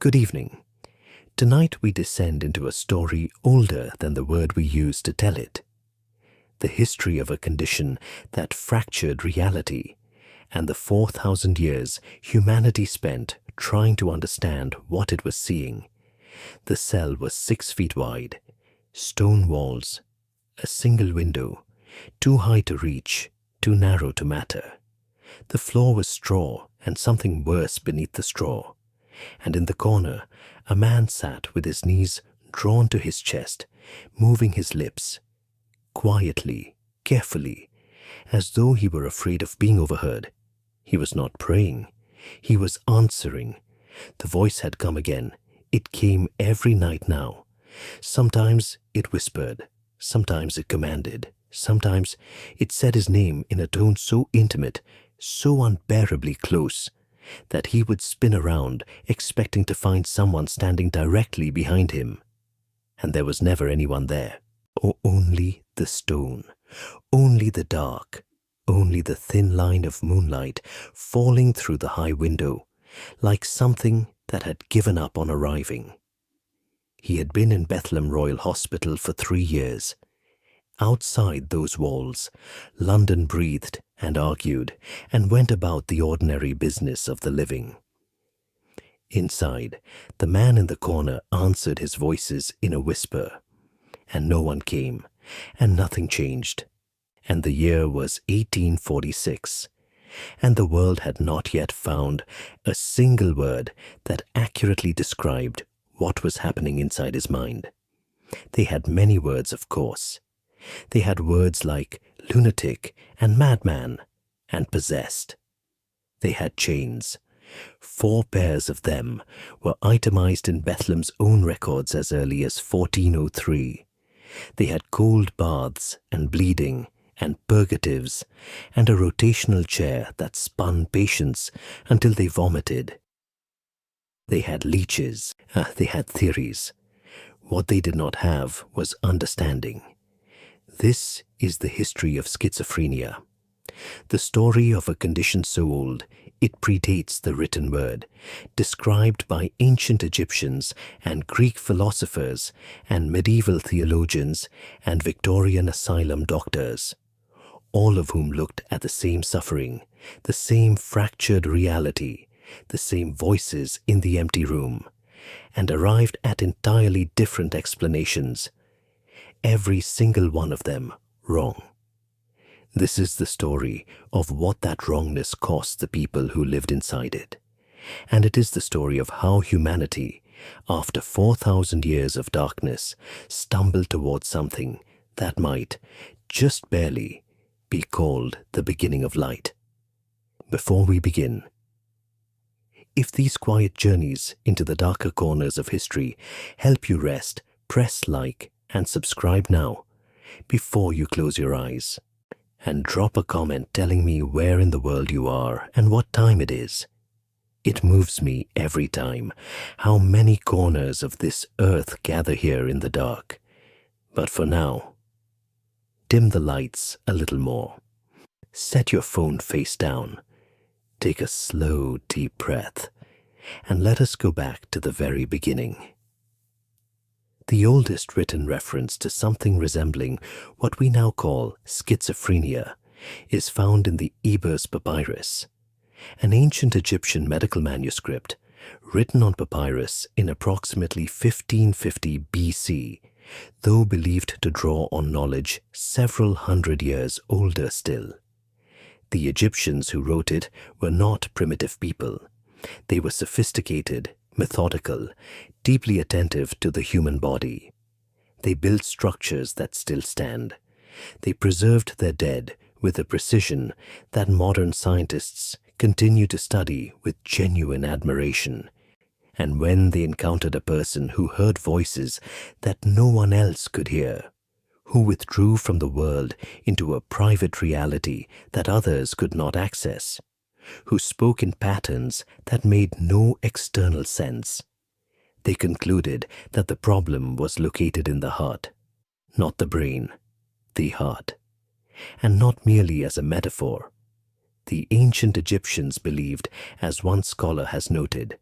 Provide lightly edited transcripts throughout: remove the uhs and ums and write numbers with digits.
Good evening. Tonight we descend into a story older than the word we use to tell it. The history of a condition that fractured reality and the 4,000 years humanity spent trying to understand what it was seeing. The cell was 6 feet wide, stone walls, a single window, too high to reach, too narrow to matter. The floor was straw and something worse beneath the straw. And in the corner, a man sat with his knees drawn to his chest, moving his lips, quietly, carefully, as though he were afraid of being overheard. He was not praying. He was answering. The voice had come again. It came every night now. Sometimes it whispered. Sometimes it commanded. Sometimes it said his name in a tone so intimate, so unbearably close, that he would spin around, expecting to find someone standing directly behind him. And there was never anyone there. Only the stone, only the dark, only the thin line of moonlight falling through the high window, like something that had given up on arriving. He had been in Bethlem Royal Hospital for 3 years. Outside those walls, London breathed and argued and went about the ordinary business of the living. Inside, the man in the corner answered his voices in a whisper, and no one came, and nothing changed. And the year was 1846, and the world had not yet found a single word that accurately described what was happening inside his mind. They had many words, of course. They had words like lunatic and madman and possessed. They had chains. 4 pairs of them were itemized in Bethlem's own records as early as 1403. They had cold baths and bleeding and purgatives and a rotational chair that spun patients until they vomited. They had leeches. They had theories. What they did not have was understanding. This is the history of schizophrenia. The story of a condition so old it predates the written word, described by ancient Egyptians and Greek philosophers and medieval theologians and Victorian asylum doctors, all of whom looked at the same suffering, the same fractured reality, the same voices in the empty room, and arrived at entirely different explanations. Every single one of them wrong. This is the story of what that wrongness cost the people who lived inside it. And it is the story of how humanity, after 4,000 years of darkness, stumbled towards something that might, just barely, be called the beginning of light. Before we begin, if these quiet journeys into the darker corners of history help you rest, press like and subscribe now, before you close your eyes. And drop a comment telling me where in the world you are and what time it is. It moves me every time how many corners of this earth gather here in the dark. But for now, dim the lights a little more. Set your phone face down. Take a slow, deep breath, and let us go back to the very beginning. The oldest written reference to something resembling what we now call schizophrenia is found in the Ebers Papyrus, an ancient Egyptian medical manuscript written on papyrus in approximately 1550 BC, though believed to draw on knowledge several hundred years older still. The Egyptians who wrote it were not primitive people. They were sophisticated, methodical, deeply attentive to the human body. They built structures that still stand. They preserved their dead with a precision that modern scientists continue to study with genuine admiration. And when they encountered a person who heard voices that no one else could hear, who withdrew from the world into a private reality that others could not access, who spoke in patterns that made no external sense, they concluded that the problem was located in the heart, not the brain, the heart, and not merely as a metaphor. The ancient Egyptians believed, as one scholar has noted,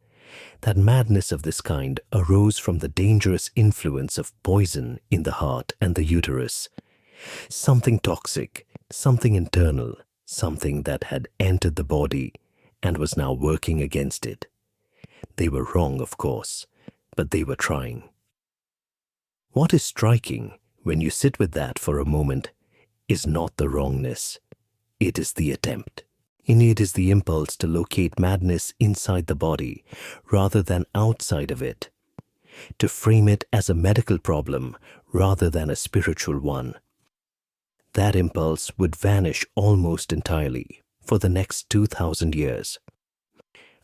that madness of this kind arose from the dangerous influence of poison in the heart and the uterus. Something toxic, something internal, something that had entered the body and was now working against it. They were wrong, of course, but they were trying. What is striking, when you sit with that for a moment, is not the wrongness. It is the attempt. In it is the impulse to locate madness inside the body rather than outside of it, to frame it as a medical problem rather than a spiritual one. That impulse would vanish almost entirely for the next 2,000 years.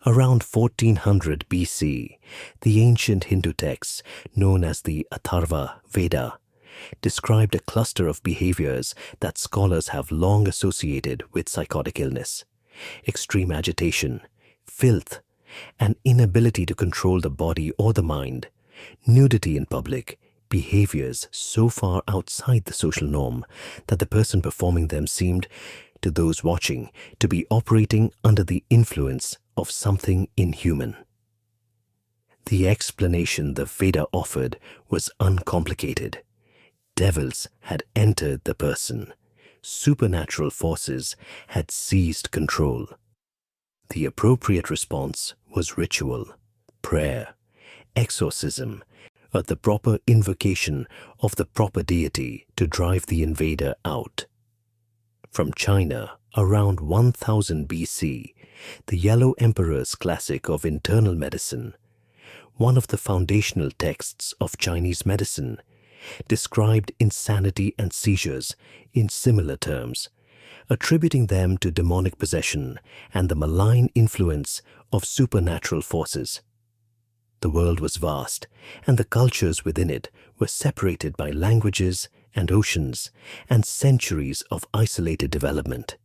Around 1400 BC, the ancient Hindu texts known as the Atharva Veda described a cluster of behaviors that scholars have long associated with psychotic illness: extreme agitation, filth, an inability to control the body or the mind, nudity in public, behaviors so far outside the social norm that the person performing them seemed, to those watching, to be operating under the influence of something inhuman. The explanation the Veda offered was uncomplicated. Devils had entered the person. Supernatural forces had seized control. The appropriate response was ritual, prayer, exorcism, or the proper invocation of the proper deity to drive the invader out. From China, around 1000 BC, the Yellow Emperor's classic of internal medicine, one of the foundational texts of Chinese medicine, described insanity and seizures in similar terms, attributing them to demonic possession and the malign influence of supernatural forces. The world was vast, and the cultures within it were separated by languages and oceans and centuries of isolated development.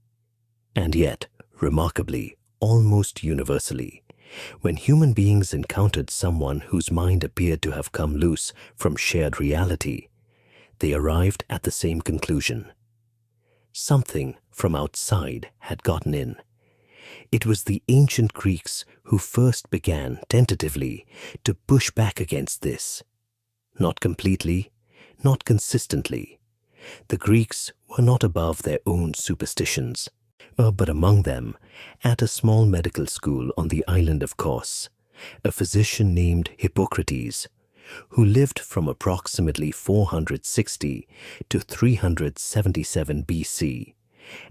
And yet, remarkably, almost universally, when human beings encountered someone whose mind appeared to have come loose from shared reality, they arrived at the same conclusion. Something from outside had gotten in. It was the ancient Greeks who first began, tentatively, to push back against this. Not completely, not consistently. The Greeks were not above their own superstitions, but among them, at a small medical school on the island of Kos, a physician named Hippocrates, who lived from approximately 460 to 377 BC,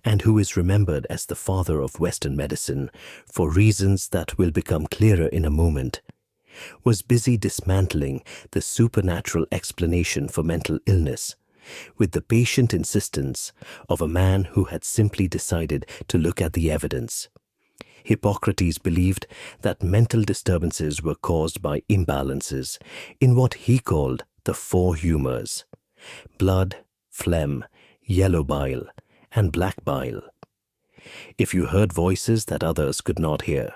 and who is remembered as the father of Western medicine for reasons that will become clearer in a moment, was busy dismantling the supernatural explanation for mental illness with the patient insistence of a man who had simply decided to look at the evidence. Hippocrates believed that mental disturbances were caused by imbalances in what he called the four humors: blood, phlegm, yellow bile, and black bile. If you heard voices that others could not hear,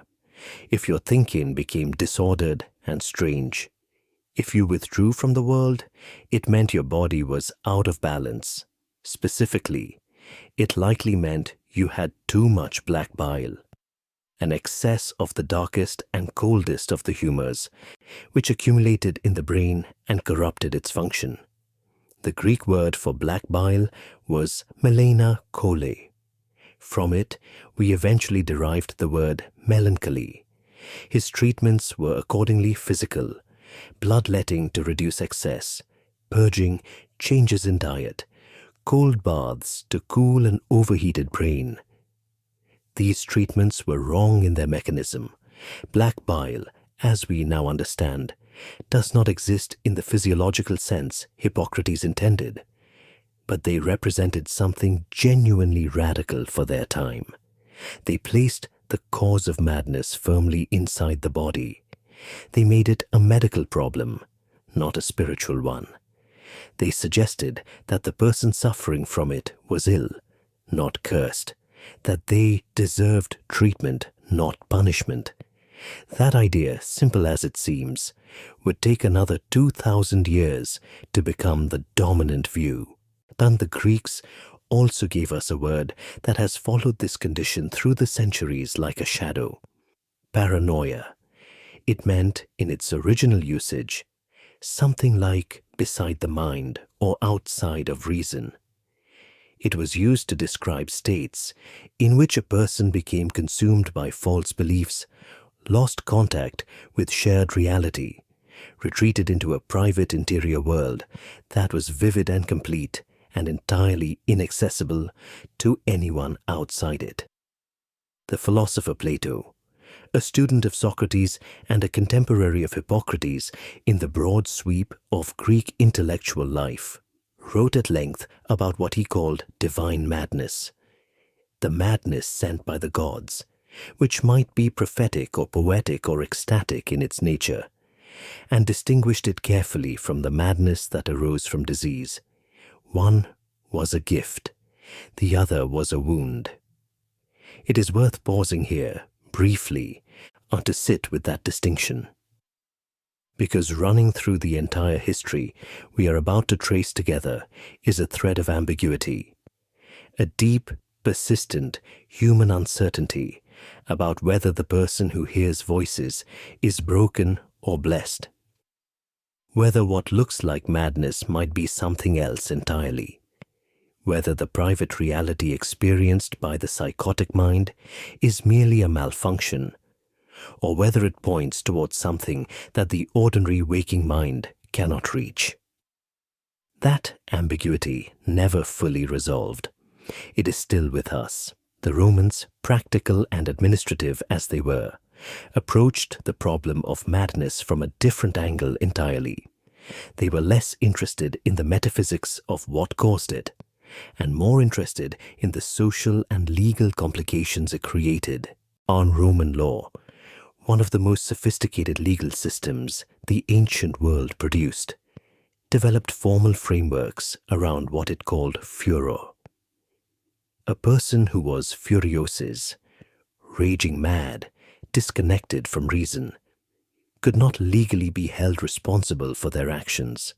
if your thinking became disordered and strange, if you withdrew from the world, it meant your body was out of balance. Specifically, it likely meant you had too much black bile, an excess of the darkest and coldest of the humors, which accumulated in the brain and corrupted its function. The Greek word for black bile was melena chole. From it, we eventually derived the word melancholy. His treatments were accordingly physical: bloodletting to reduce excess, purging, changes in diet, cold baths to cool an overheated brain. These treatments were wrong in their mechanism. Black bile, as we now understand, does not exist in the physiological sense Hippocrates intended, but they represented something genuinely radical for their time. They placed the cause of madness firmly inside the body. They made it a medical problem, not a spiritual one. They suggested that the person suffering from it was ill, not cursed, that they deserved treatment, not punishment. That idea, simple as it seems, would take another 2,000 years to become the dominant view. Then the Greeks also gave us a word that has followed this condition through the centuries like a shadow: paranoia. It meant, in its original usage, something like beside the mind or outside of reason. It was used to describe states in which a person became consumed by false beliefs, lost contact with shared reality, retreated into a private interior world that was vivid and complete and entirely inaccessible to anyone outside it. The philosopher Plato, a student of Socrates and a contemporary of Hippocrates in the broad sweep of Greek intellectual life, wrote at length about what he called divine madness, the madness sent by the gods, which might be prophetic or poetic or ecstatic in its nature, and distinguished it carefully from the madness that arose from disease. One was a gift, the other was a wound. It is worth pausing here, briefly, to sit with that distinction. Because running through the entire history we are about to trace together is a thread of ambiguity, a deep, persistent human uncertainty about whether the person who hears voices is broken or blessed, whether what looks like madness might be something else entirely, whether the private reality experienced by the psychotic mind is merely a malfunction, or whether it points towards something that the ordinary waking mind cannot reach. That ambiguity never fully resolved. It is still with us. The Romans, practical and administrative as they were, approached the problem of madness from a different angle entirely. They were less interested in the metaphysics of what caused it, and more interested in the social and legal complications it created. On Roman law, one of the most sophisticated legal systems the ancient world produced, developed formal frameworks around what it called furor. A person who was furiosis, raging mad, disconnected from reason, could not legally be held responsible for their actions.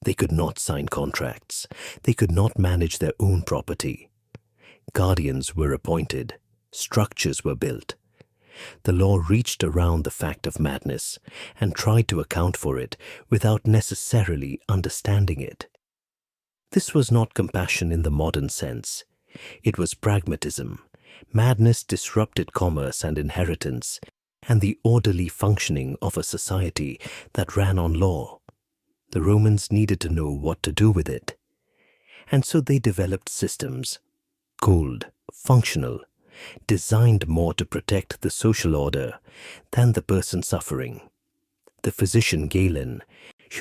They could not sign contracts. They could not manage their own property. Guardians were appointed. Structures were built. The law reached around the fact of madness and tried to account for it without necessarily understanding it. This was not compassion in the modern sense. It was pragmatism. Madness disrupted commerce and inheritance and the orderly functioning of a society that ran on law. The Romans needed to know what to do with it. And so they developed systems, cold, functional, designed more to protect the social order than the person suffering. The physician Galen,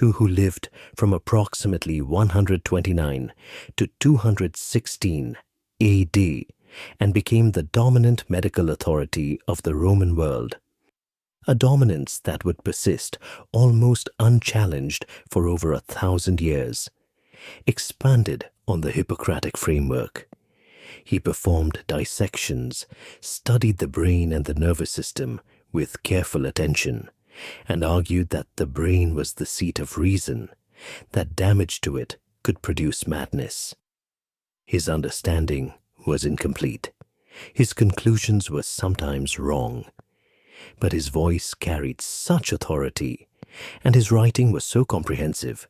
who lived from approximately 129 to 216 AD and became the dominant medical authority of the Roman world, a dominance that would persist almost unchallenged for over 1,000 years, expanded on the Hippocratic framework. He performed dissections, studied the brain and the nervous system with careful attention, and argued that the brain was the seat of reason, that damage to it could produce madness. His understanding was incomplete. His conclusions were sometimes wrong. But his voice carried such authority, and his writing was so comprehensive,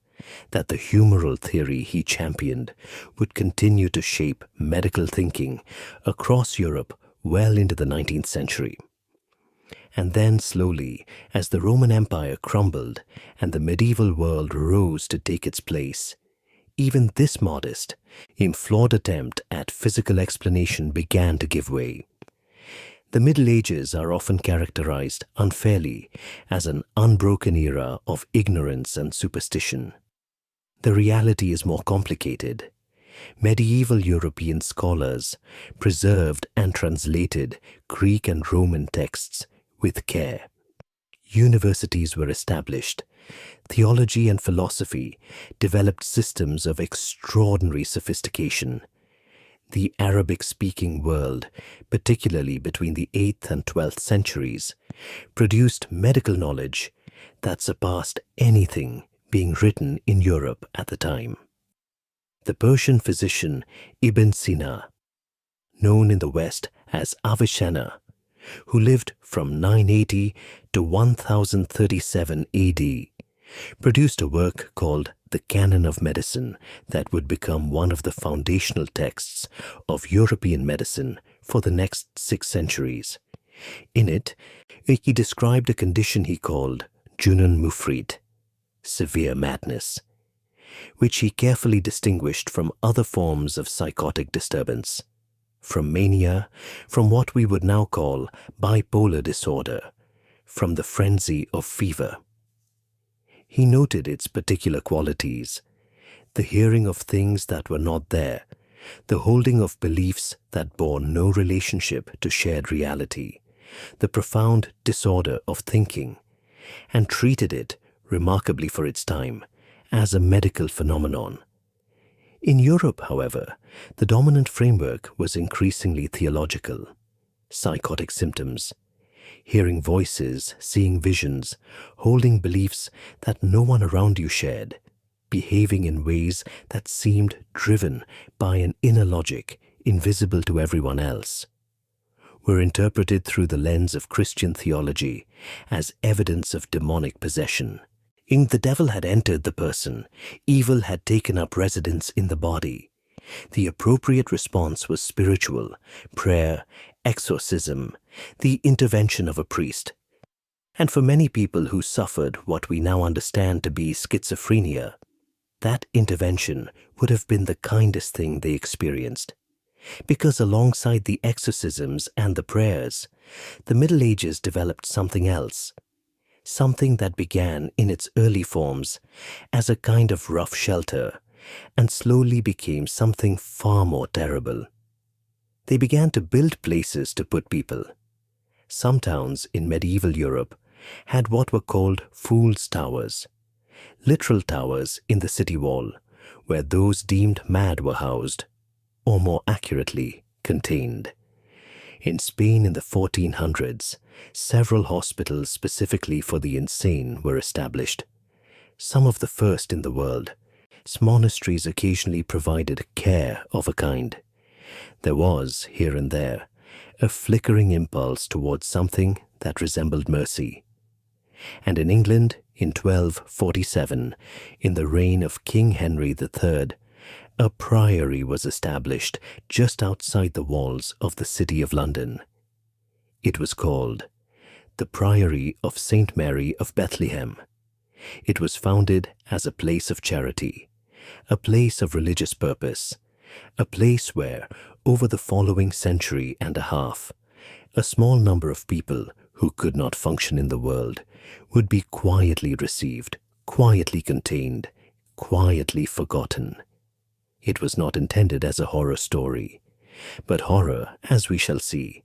that the humoral theory he championed would continue to shape medical thinking across Europe well into the 19th century. And then slowly, as the Roman Empire crumbled and the medieval world rose to take its place, even this modest, implored attempt at physical explanation began to give way. The Middle Ages are often characterized unfairly as an unbroken era of ignorance and superstition. The reality is more complicated. Medieval European scholars preserved and translated Greek and Roman texts with care. Universities were established. Theology and philosophy developed systems of extraordinary sophistication. The Arabic-speaking world, particularly between the 8th and 12th centuries, produced medical knowledge that surpassed anything being written in Europe at the time. The Persian physician Ibn Sina, known in the West as Avicenna, who lived from 980 to 1037 AD, produced a work called the Canon of Medicine that would become one of the foundational texts of European medicine for the next 6 centuries. In it, he described a condition he called Junon Mufrit, severe madness, which he carefully distinguished from other forms of psychotic disturbance, from mania, from what we would now call bipolar disorder, from the frenzy of fever. He noted its particular qualities: the hearing of things that were not there, the holding of beliefs that bore no relationship to shared reality, the profound disorder of thinking, and treated it, remarkably for its time, as a medical phenomenon. In Europe, however, the dominant framework was increasingly theological. Psychotic symptoms, hearing voices, seeing visions, holding beliefs that no one around you shared, behaving in ways that seemed driven by an inner logic invisible to everyone else, were interpreted through the lens of Christian theology as evidence of demonic possession. The devil had entered the person, evil had taken up residence in the body. The appropriate response was spiritual, prayer, exorcism, the intervention of a priest. And for many people who suffered what we now understand to be schizophrenia, that intervention would have been the kindest thing they experienced. Because alongside the exorcisms and the prayers, the Middle Ages developed something else, something that began in its early forms as a kind of rough shelter and slowly became something far more terrible. They began to build places to put people. Some towns in medieval Europe had what were called fools' towers, literal towers in the city wall, where those deemed mad were housed, or more accurately, contained. In Spain in the 1400s, several hospitals specifically for the insane were established, some of the first in the world. Monasteries occasionally provided care of a kind. There was, here and there, a flickering impulse towards something that resembled mercy. And in England, in 1247, in the reign of King Henry III, a priory was established just outside the walls of the City of London. It was called the Priory of St. Mary of Bethlehem. It was founded as a place of charity, a place of religious purpose, a place where, over the following century and a half, a small number of people who could not function in the world would be quietly received, quietly contained, quietly forgotten. It was not intended as a horror story, but horror, as we shall see,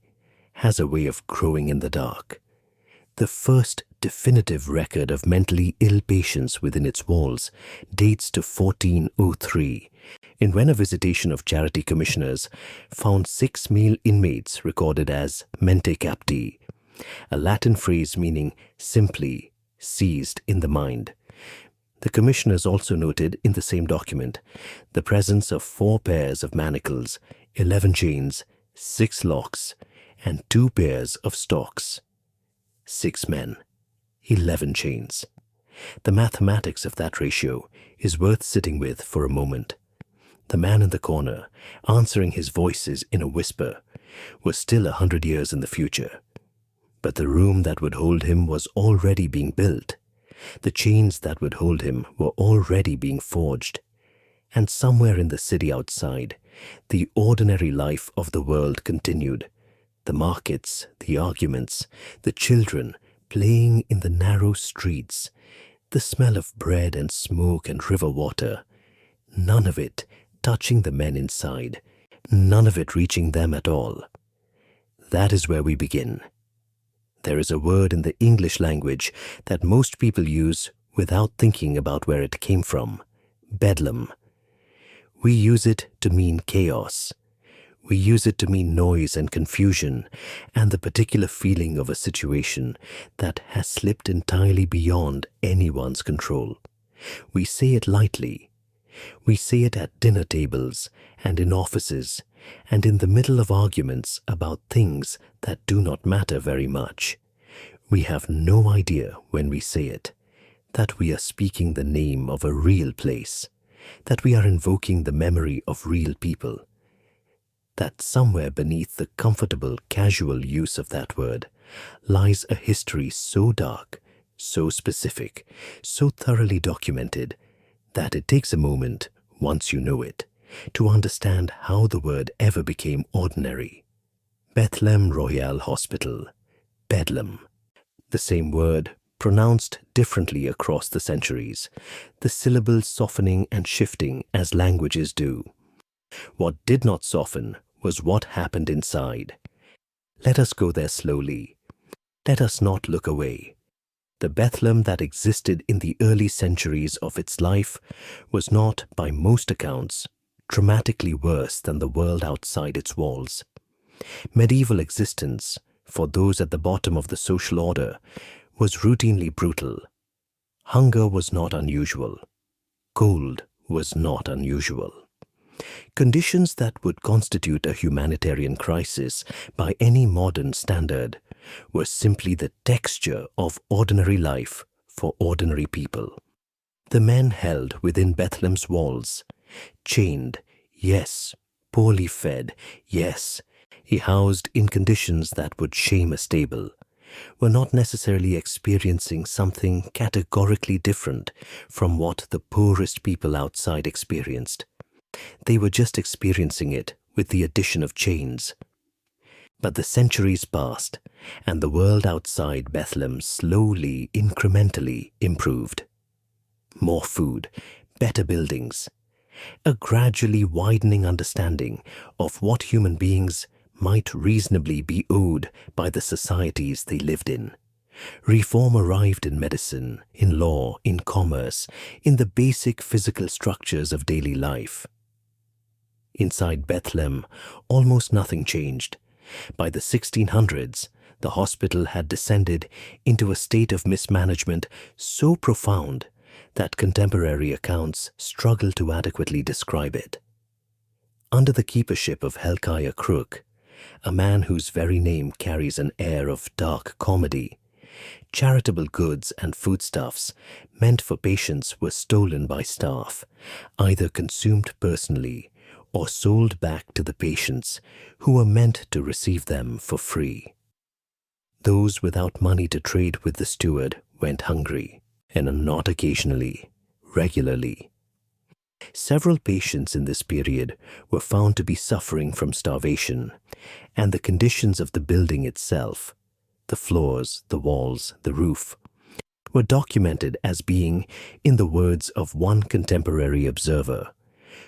has a way of growing in the dark. The first definitive record of mentally ill patients within its walls dates to 1403, in when a visitation of charity commissioners found 6 male inmates recorded as mente capti, a Latin phrase meaning simply seized in the mind. The commissioners also noted in the same document the presence of 4 pairs of manacles, 11 chains, 6 locks, and 2 pairs of stocks. 6 men, 11 chains. The mathematics of that ratio is worth sitting with for a moment. The man in the corner, answering his voices in a whisper, was still 100 years in the future. But the room that would hold him was already being built. The chains that would hold him were already being forged. And somewhere in the city outside, the ordinary life of the world continued. The markets, the arguments, the children playing in the narrow streets, the smell of bread and smoke and river water, none of it touching the men inside, none of it reaching them at all. That is where we begin. There is a word in the English language that most people use without thinking about where it came from: bedlam. We use it to mean chaos. We use it to mean noise and confusion and the particular feeling of a situation that has slipped entirely beyond anyone's control. We say it lightly. We see it at dinner tables and in offices and in the middle of arguments about things that do not matter very much. We have no idea when we say it that we are speaking the name of a real place, that we are invoking the memory of real people, that somewhere beneath the comfortable, casual use of that word lies a history so dark, so specific, so thoroughly documented, that it takes a moment, once you know it, to understand how the word ever became ordinary. Bethlem Royal Hospital, Bedlam. The same word, pronounced differently across the centuries, the syllables softening and shifting as languages do. What did not soften was what happened inside. Let us go there slowly. Let us not look away. The Bethlem that existed in the early centuries of its life was not, by most accounts, dramatically worse than the world outside its walls. Medieval existence, for those at the bottom of the social order, was routinely brutal. Hunger was not unusual. Cold was not unusual. Conditions that would constitute a humanitarian crisis by any modern standard were simply the texture of ordinary life for ordinary people. The men held within Bethlem's walls, chained, yes, poorly fed, yes, housed in conditions that would shame a stable, were not necessarily experiencing something categorically different from what the poorest people outside experienced. They were just experiencing it with the addition of chains. But the centuries passed, and the world outside Bethlem slowly, incrementally improved. More food, better buildings, a gradually widening understanding of what human beings might reasonably be owed by the societies they lived in. Reform arrived in medicine, in law, in commerce, in the basic physical structures of daily life. Inside Bethlem, almost nothing changed. By the 1600s, the hospital had descended into a state of mismanagement so profound that contemporary accounts struggle to adequately describe it. Under the keepership of Helkiah Crook, a man whose very name carries an air of dark comedy, charitable goods and foodstuffs meant for patients were stolen by staff, either consumed personally or sold back to the patients who were meant to receive them for free. Those without money to trade with the steward went hungry, and not occasionally, regularly. Several patients in this period were found to be suffering from starvation, and the conditions of the building itself, the floors, the walls, the roof, were documented as being, in the words of one contemporary observer,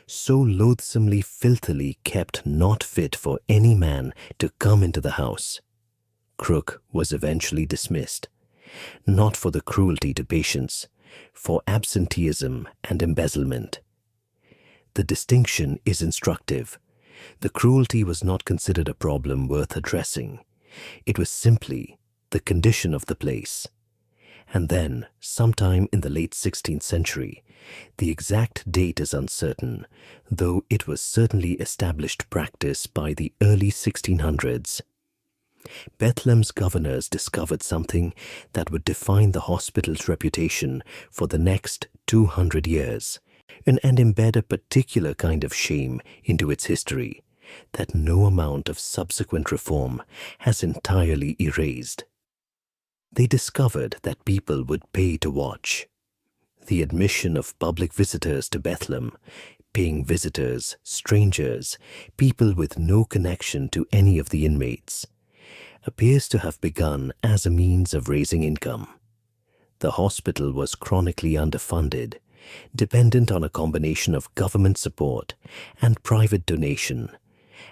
so loathsomely filthily kept not fit for any man to come into the house. Crook was eventually dismissed, not for the cruelty to patients, for absenteeism and embezzlement. The distinction is instructive. The cruelty was not considered a problem worth addressing. It was simply the condition of the place. And then, sometime in the late 16th century, the exact date is uncertain, though it was certainly established practice by the early 1600s. Bethlem's governors discovered something that would define the hospital's reputation for the next 200 years, and embed a particular kind of shame into its history that no amount of subsequent reform has entirely erased. They discovered that people would pay to watch. The admission of public visitors to Bethlem, paying visitors, strangers, people with no connection to any of the inmates, appears to have begun as a means of raising income. The hospital was chronically underfunded, dependent on a combination of government support and private donation,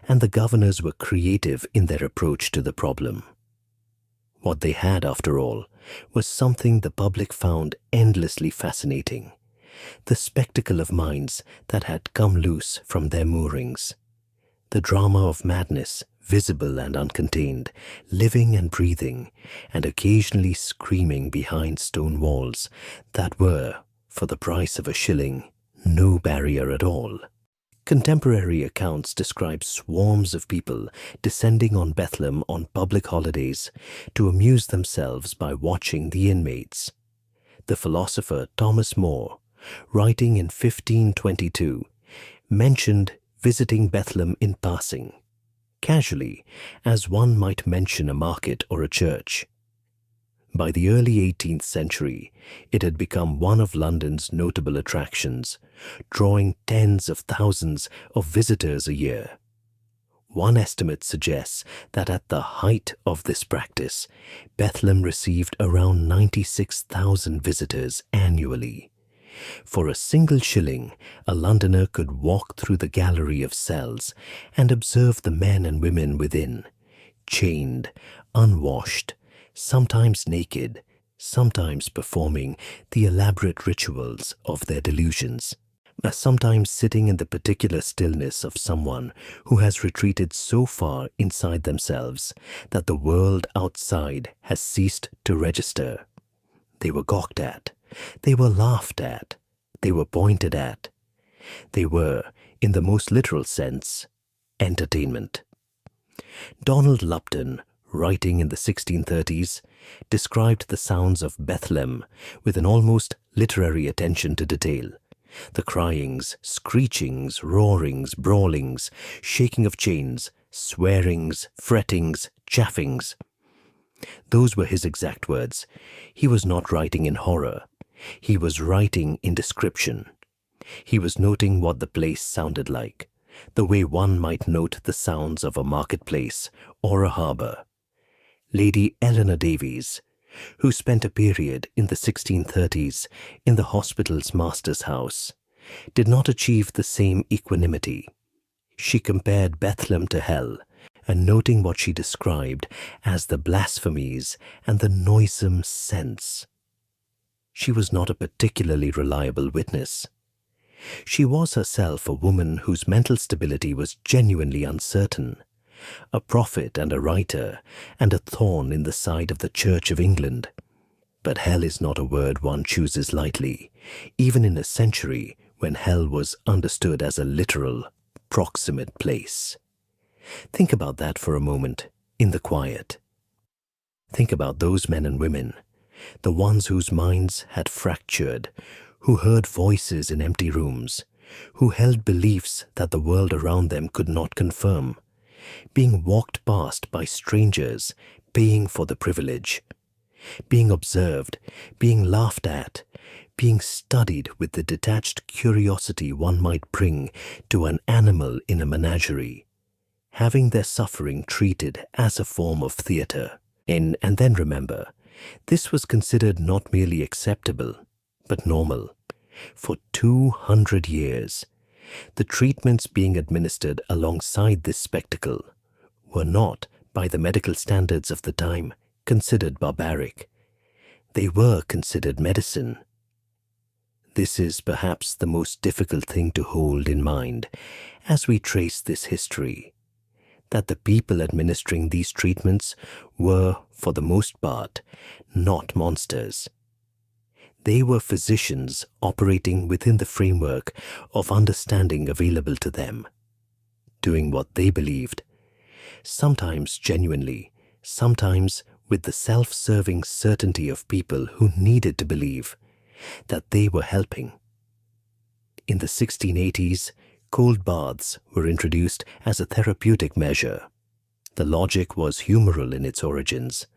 and the governors were creative in their approach to the problem. What they had, after all, was something the public found endlessly fascinating: the spectacle of minds that had come loose from their moorings, the drama of madness, visible and uncontained, living and breathing, and occasionally screaming behind stone walls that were, for the price of a shilling, no barrier at all. Contemporary accounts describe swarms of people descending on Bethlem on public holidays to amuse themselves by watching the inmates. The philosopher Thomas More, writing in 1522, mentioned visiting Bethlem in passing, casually, as one might mention a market or a church. By the early 18th century, it had become one of London's notable attractions, drawing tens of thousands of visitors a year. One estimate suggests that at the height of this practice, Bethlem received around 96,000 visitors annually. For a single shilling, a Londoner could walk through the gallery of cells and observe the men and women within, chained, unwashed, sometimes naked, sometimes performing the elaborate rituals of their delusions, sometimes sitting in the particular stillness of someone who has retreated so far inside themselves that the world outside has ceased to register. They were gawked at, they were laughed at, they were pointed at. They were, in the most literal sense, entertainment. Donald Lupton, writing in the 1630s, described the sounds of Bethlem with an almost literary attention to detail. The cryings, screechings, roarings, brawlings, shaking of chains, swearings, frettings, chaffings. Those were his exact words. He was not writing in horror. He was writing in description. He was noting what the place sounded like, the way one might note the sounds of a marketplace or a harbour. Lady Eleanor Davies, who spent a period in the 1630s in the hospital's master's house, did not achieve the same equanimity. She compared Bethlem to hell, and noting what she described as the blasphemies and the noisome scents. She was not a particularly reliable witness. She was herself a woman whose mental stability was genuinely uncertain, a prophet and a writer, and a thorn in the side of the Church of England. But hell is not a word one chooses lightly, even in a century when hell was understood as a literal, proximate place. Think about that for a moment, in the quiet. Think about those men and women, the ones whose minds had fractured, who heard voices in empty rooms, who held beliefs that the world around them could not confirm, being walked past by strangers, paying for the privilege, being observed, being laughed at, being studied with the detached curiosity one might bring to an animal in a menagerie, having their suffering treated as a form of theatre. And then remember, this was considered not merely acceptable, but normal. For 200 years, the treatments being administered alongside this spectacle were not, by the medical standards of the time, considered barbaric. They were considered medicine. This is perhaps the most difficult thing to hold in mind as we trace this history, that the people administering these treatments were, for the most part, not monsters. They were physicians operating within the framework of understanding available to them, doing what they believed, sometimes genuinely, sometimes with the self-serving certainty of people who needed to believe that they were helping. In the 1680s, cold baths were introduced as a therapeutic measure. The logic was humoral in its origins.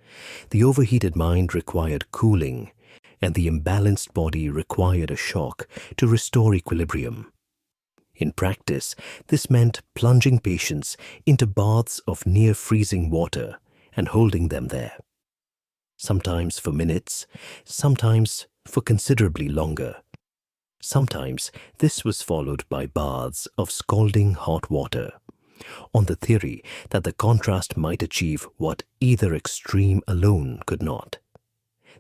The overheated mind required cooling, and the imbalanced body required a shock to restore equilibrium. In practice, this meant plunging patients into baths of near-freezing water and holding them there, sometimes for minutes, sometimes for considerably longer. Sometimes this was followed by baths of scalding hot water, on the theory that the contrast might achieve what either extreme alone could not.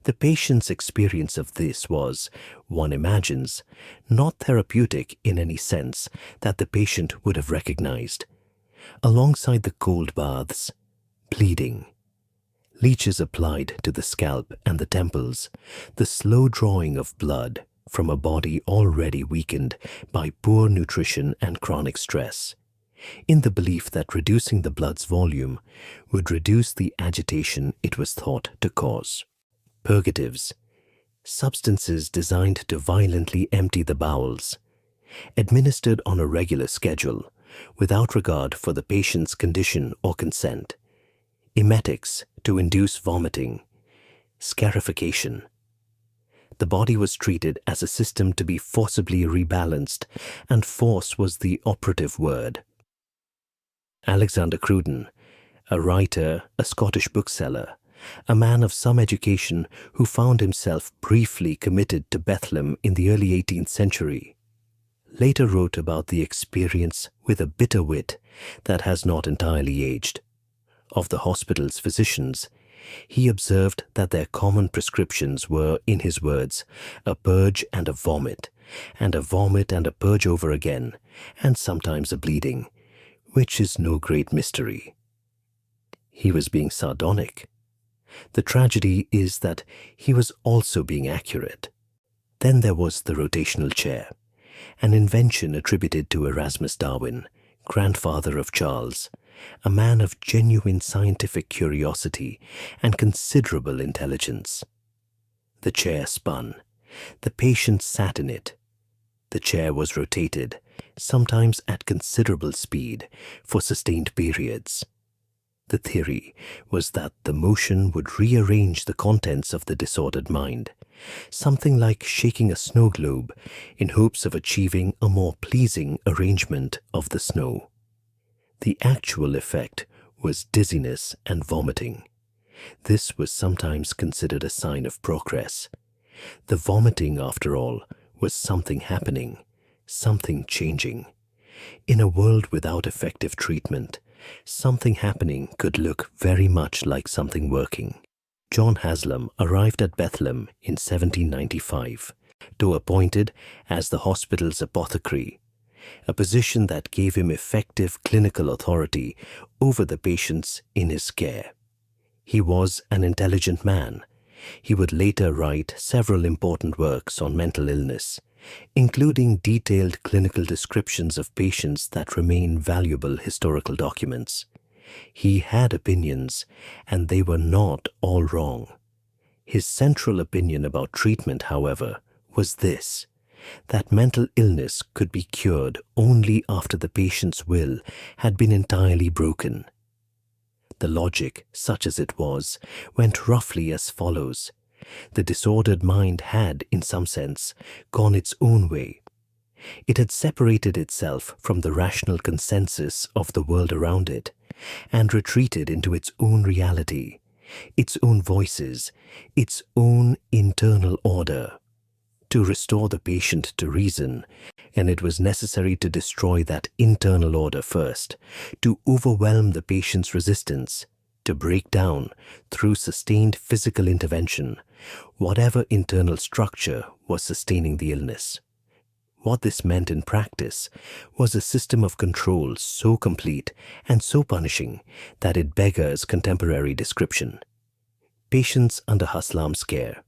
The patient's experience of this was, one imagines, not therapeutic in any sense that the patient would have recognized. Alongside the cold baths, bleeding, leeches applied to the scalp and the temples, the slow drawing of blood, from a body already weakened by poor nutrition and chronic stress, in the belief that reducing the blood's volume would reduce the agitation it was thought to cause. Purgatives, substances designed to violently empty the bowels, administered on a regular schedule, without regard for the patient's condition or consent. Emetics to induce vomiting. Scarification. The body was treated as a system to be forcibly rebalanced, and force was the operative word. Alexander Cruden, a writer, a Scottish bookseller, a man of some education who found himself briefly committed to Bethlem in the early 18th century, later wrote about the experience with a bitter wit that has not entirely aged. Of the hospital's physicians, he observed that their common prescriptions were, in his words, a purge and a vomit and a purge over again, and sometimes a bleeding, which is no great mystery. He was being sardonic. The tragedy is that he was also being accurate. Then there was the rotational chair, an invention attributed to Erasmus Darwin, grandfather of Charles, a man of genuine scientific curiosity and considerable intelligence. The chair spun. The patient sat in it. The chair was rotated, sometimes at considerable speed, for sustained periods. The theory was that the motion would rearrange the contents of the disordered mind, something like shaking a snow globe in hopes of achieving a more pleasing arrangement of the snow. The actual effect was dizziness and vomiting. This was sometimes considered a sign of progress. The vomiting, after all, was something happening, something changing. In a world without effective treatment, something happening could look very much like something working. John Haslam arrived at Bethlem in 1795, though appointed as the hospital's apothecary, a position that gave him effective clinical authority over the patients in his care. He was an intelligent man. He would later write several important works on mental illness, including detailed clinical descriptions of patients that remain valuable historical documents. He had opinions, and they were not all wrong. His central opinion about treatment, however, was this: that mental illness could be cured only after the patient's will had been entirely broken. The logic, such as it was, went roughly as follows. The disordered mind had, in some sense, gone its own way. It had separated itself from the rational consensus of the world around it, and retreated into its own reality, its own voices, its own internal order. To restore the patient to reason, and it was necessary to destroy that internal order first, to overwhelm the patient's resistance, to break down, through sustained physical intervention, whatever internal structure was sustaining the illness. What this meant in practice was a system of control so complete and so punishing that it beggars contemporary description. Patients under Haslam's care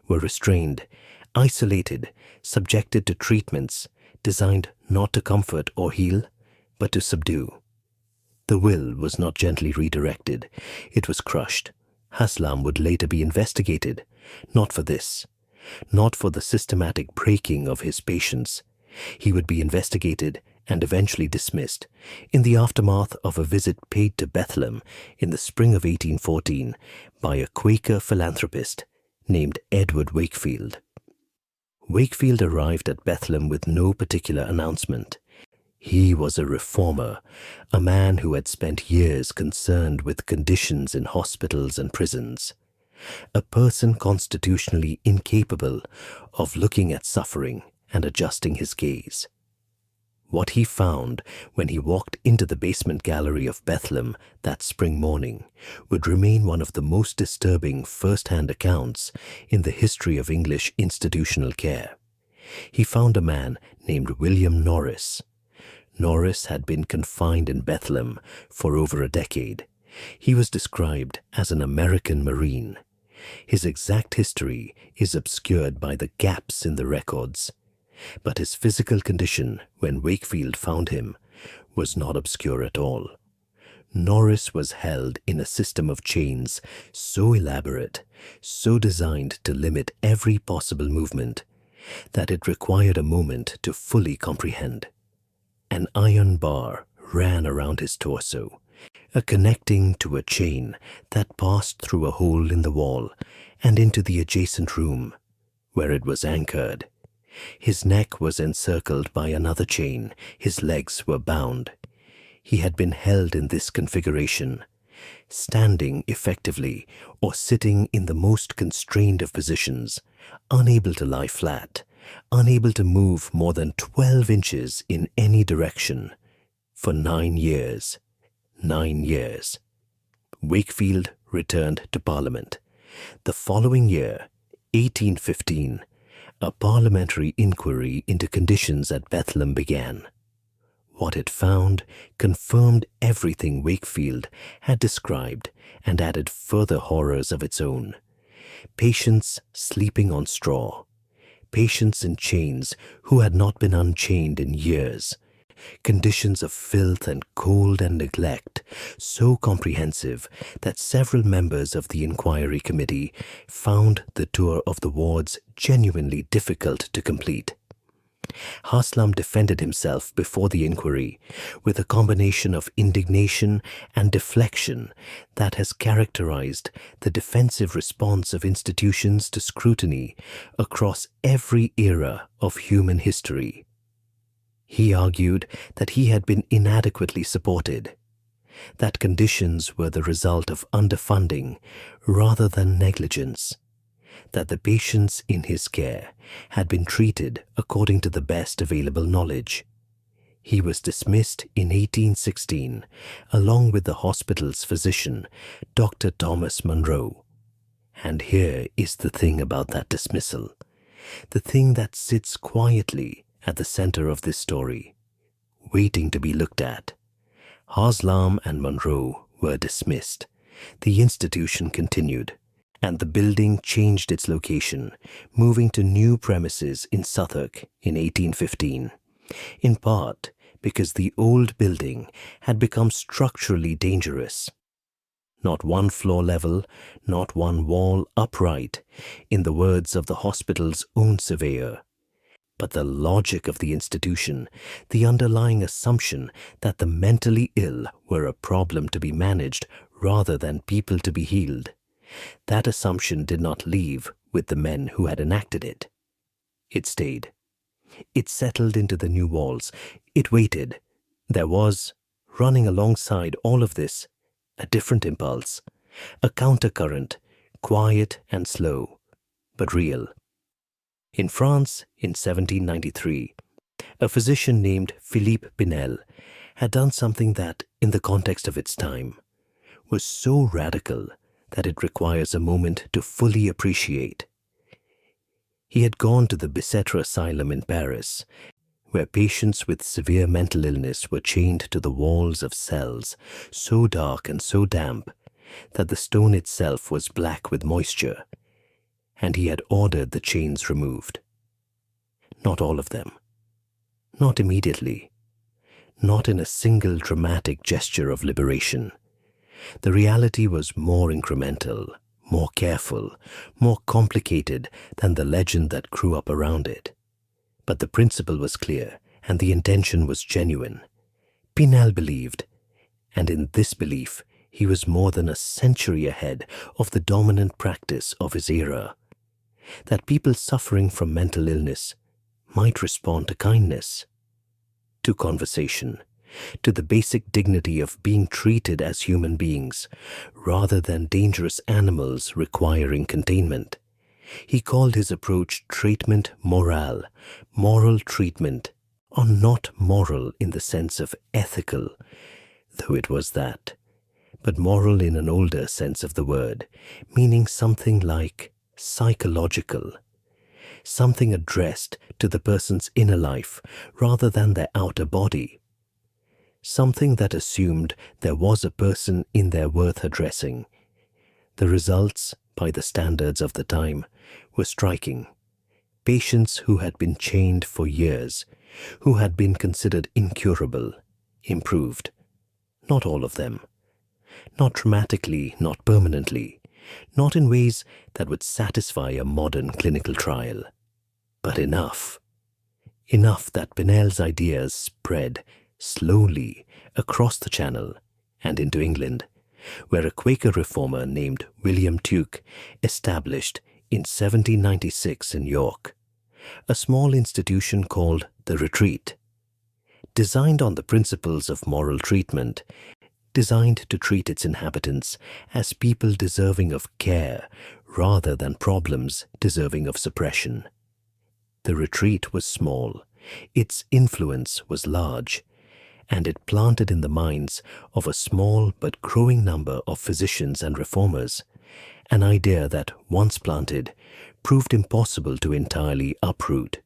were restrained, isolated, subjected to treatments designed not to comfort or heal, but to subdue. The will was not gently redirected, it was crushed. Haslam would later be investigated, not for this, not for the systematic breaking of his patients. He would be investigated and eventually dismissed in the aftermath of a visit paid to Bethlem in the spring of 1814 by a Quaker philanthropist named Edward Wakefield. Wakefield arrived at Bethlem with no particular announcement. He was a reformer, a man who had spent years concerned with conditions in hospitals and prisons, a person constitutionally incapable of looking at suffering and adjusting his gaze. What he found when he walked into the basement gallery of Bethlem that spring morning would remain one of the most disturbing first-hand accounts in the history of English institutional care. He found a man named William Norris. Norris had been confined in Bethlem for over a decade. He was described as an American Marine. His exact history is obscured by the gaps in the records, but his physical condition when Wakefield found him was not obscure at all. Norris was held in a system of chains so elaborate, so designed to limit every possible movement, that it required a moment to fully comprehend. An iron bar ran around his torso, connecting to a chain that passed through a hole in the wall and into the adjacent room, where it was anchored. His neck was encircled by another chain, his legs were bound. He had been held in this configuration, standing effectively or sitting in the most constrained of positions, unable to lie flat, unable to move more than 12 inches in any direction, for 9 years. 9 years. Wakefield returned to Parliament. The following year, 1815, a parliamentary inquiry into conditions at Bethlem began. What it found confirmed everything Wakefield had described and added further horrors of its own. Patients sleeping on straw, patients in chains who had not been unchained in years, conditions of filth and cold and neglect so comprehensive that several members of the inquiry committee found the tour of the wards genuinely difficult to complete. Haslam defended himself before the inquiry with a combination of indignation and deflection that has characterized the defensive response of institutions to scrutiny across every era of human history. He argued that he had been inadequately supported, that conditions were the result of underfunding rather than negligence, that the patients in his care had been treated according to the best available knowledge. He was dismissed in 1816, along with the hospital's physician, Dr. Thomas Munro. And here is the thing about that dismissal, the thing that sits quietly at the center of this story, waiting to be looked at. Haslam and Munro were dismissed. The institution continued, and the building changed its location, moving to new premises in Southwark in 1815, in part because the old building had become structurally dangerous. Not one floor level, not one wall upright, in the words of the hospital's own surveyor. But the logic of the institution, the underlying assumption that the mentally ill were a problem to be managed rather than people to be healed, that assumption did not leave with the men who had enacted it. It stayed. It settled into the new walls. It waited. There was, running alongside all of this, a different impulse, a countercurrent, quiet and slow, but real. In France, in 1793, a physician named Philippe Pinel had done something that, in the context of its time, was so radical that it requires a moment to fully appreciate. He had gone to the Bicêtre Asylum in Paris, where patients with severe mental illness were chained to the walls of cells so dark and so damp that the stone itself was black with moisture, and he had ordered the chains removed. Not all of them. Not immediately. Not in a single dramatic gesture of liberation. The reality was more incremental, more careful, more complicated than the legend that grew up around it. But the principle was clear, and the intention was genuine. Pinel believed, and in this belief he was more than a century ahead of the dominant practice of his era, that people suffering from mental illness might respond to kindness, to conversation, to the basic dignity of being treated as human beings rather than dangerous animals requiring containment. He called his approach treatment morale, moral treatment, or not moral in the sense of ethical, though it was that, but moral in an older sense of the word, meaning something like psychological, something addressed to the person's inner life rather than their outer body, something that assumed there was a person in there worth addressing. The results by the standards of the time, were striking. Patients who had been chained for years, who had been considered incurable, improved. Not all of them. Not dramatically, not permanently, not in ways that would satisfy a modern clinical trial. But enough. Enough that Pinnell's ideas spread slowly across the Channel and into England, where a Quaker reformer named William Tuke established in 1796 in York a small institution called the Retreat, designed on the principles of moral treatment, designed to treat its inhabitants as people deserving of care rather than problems deserving of suppression. The Retreat was small, its influence was large, and it planted in the minds of a small but growing number of physicians and reformers an idea that, once planted, proved impossible to entirely uproot.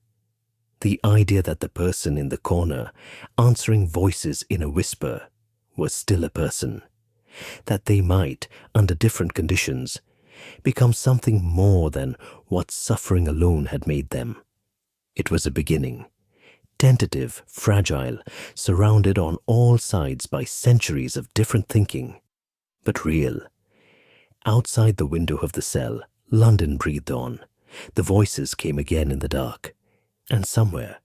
The idea that the person in the corner, answering voices in a whisper, was still a person, that they might, under different conditions, become something more than what suffering alone had made them. It was a beginning, tentative, fragile, surrounded on all sides by centuries of different thinking, but real. Outside the window of the cell, London breathed on. The voices came again in the dark. And somewhere,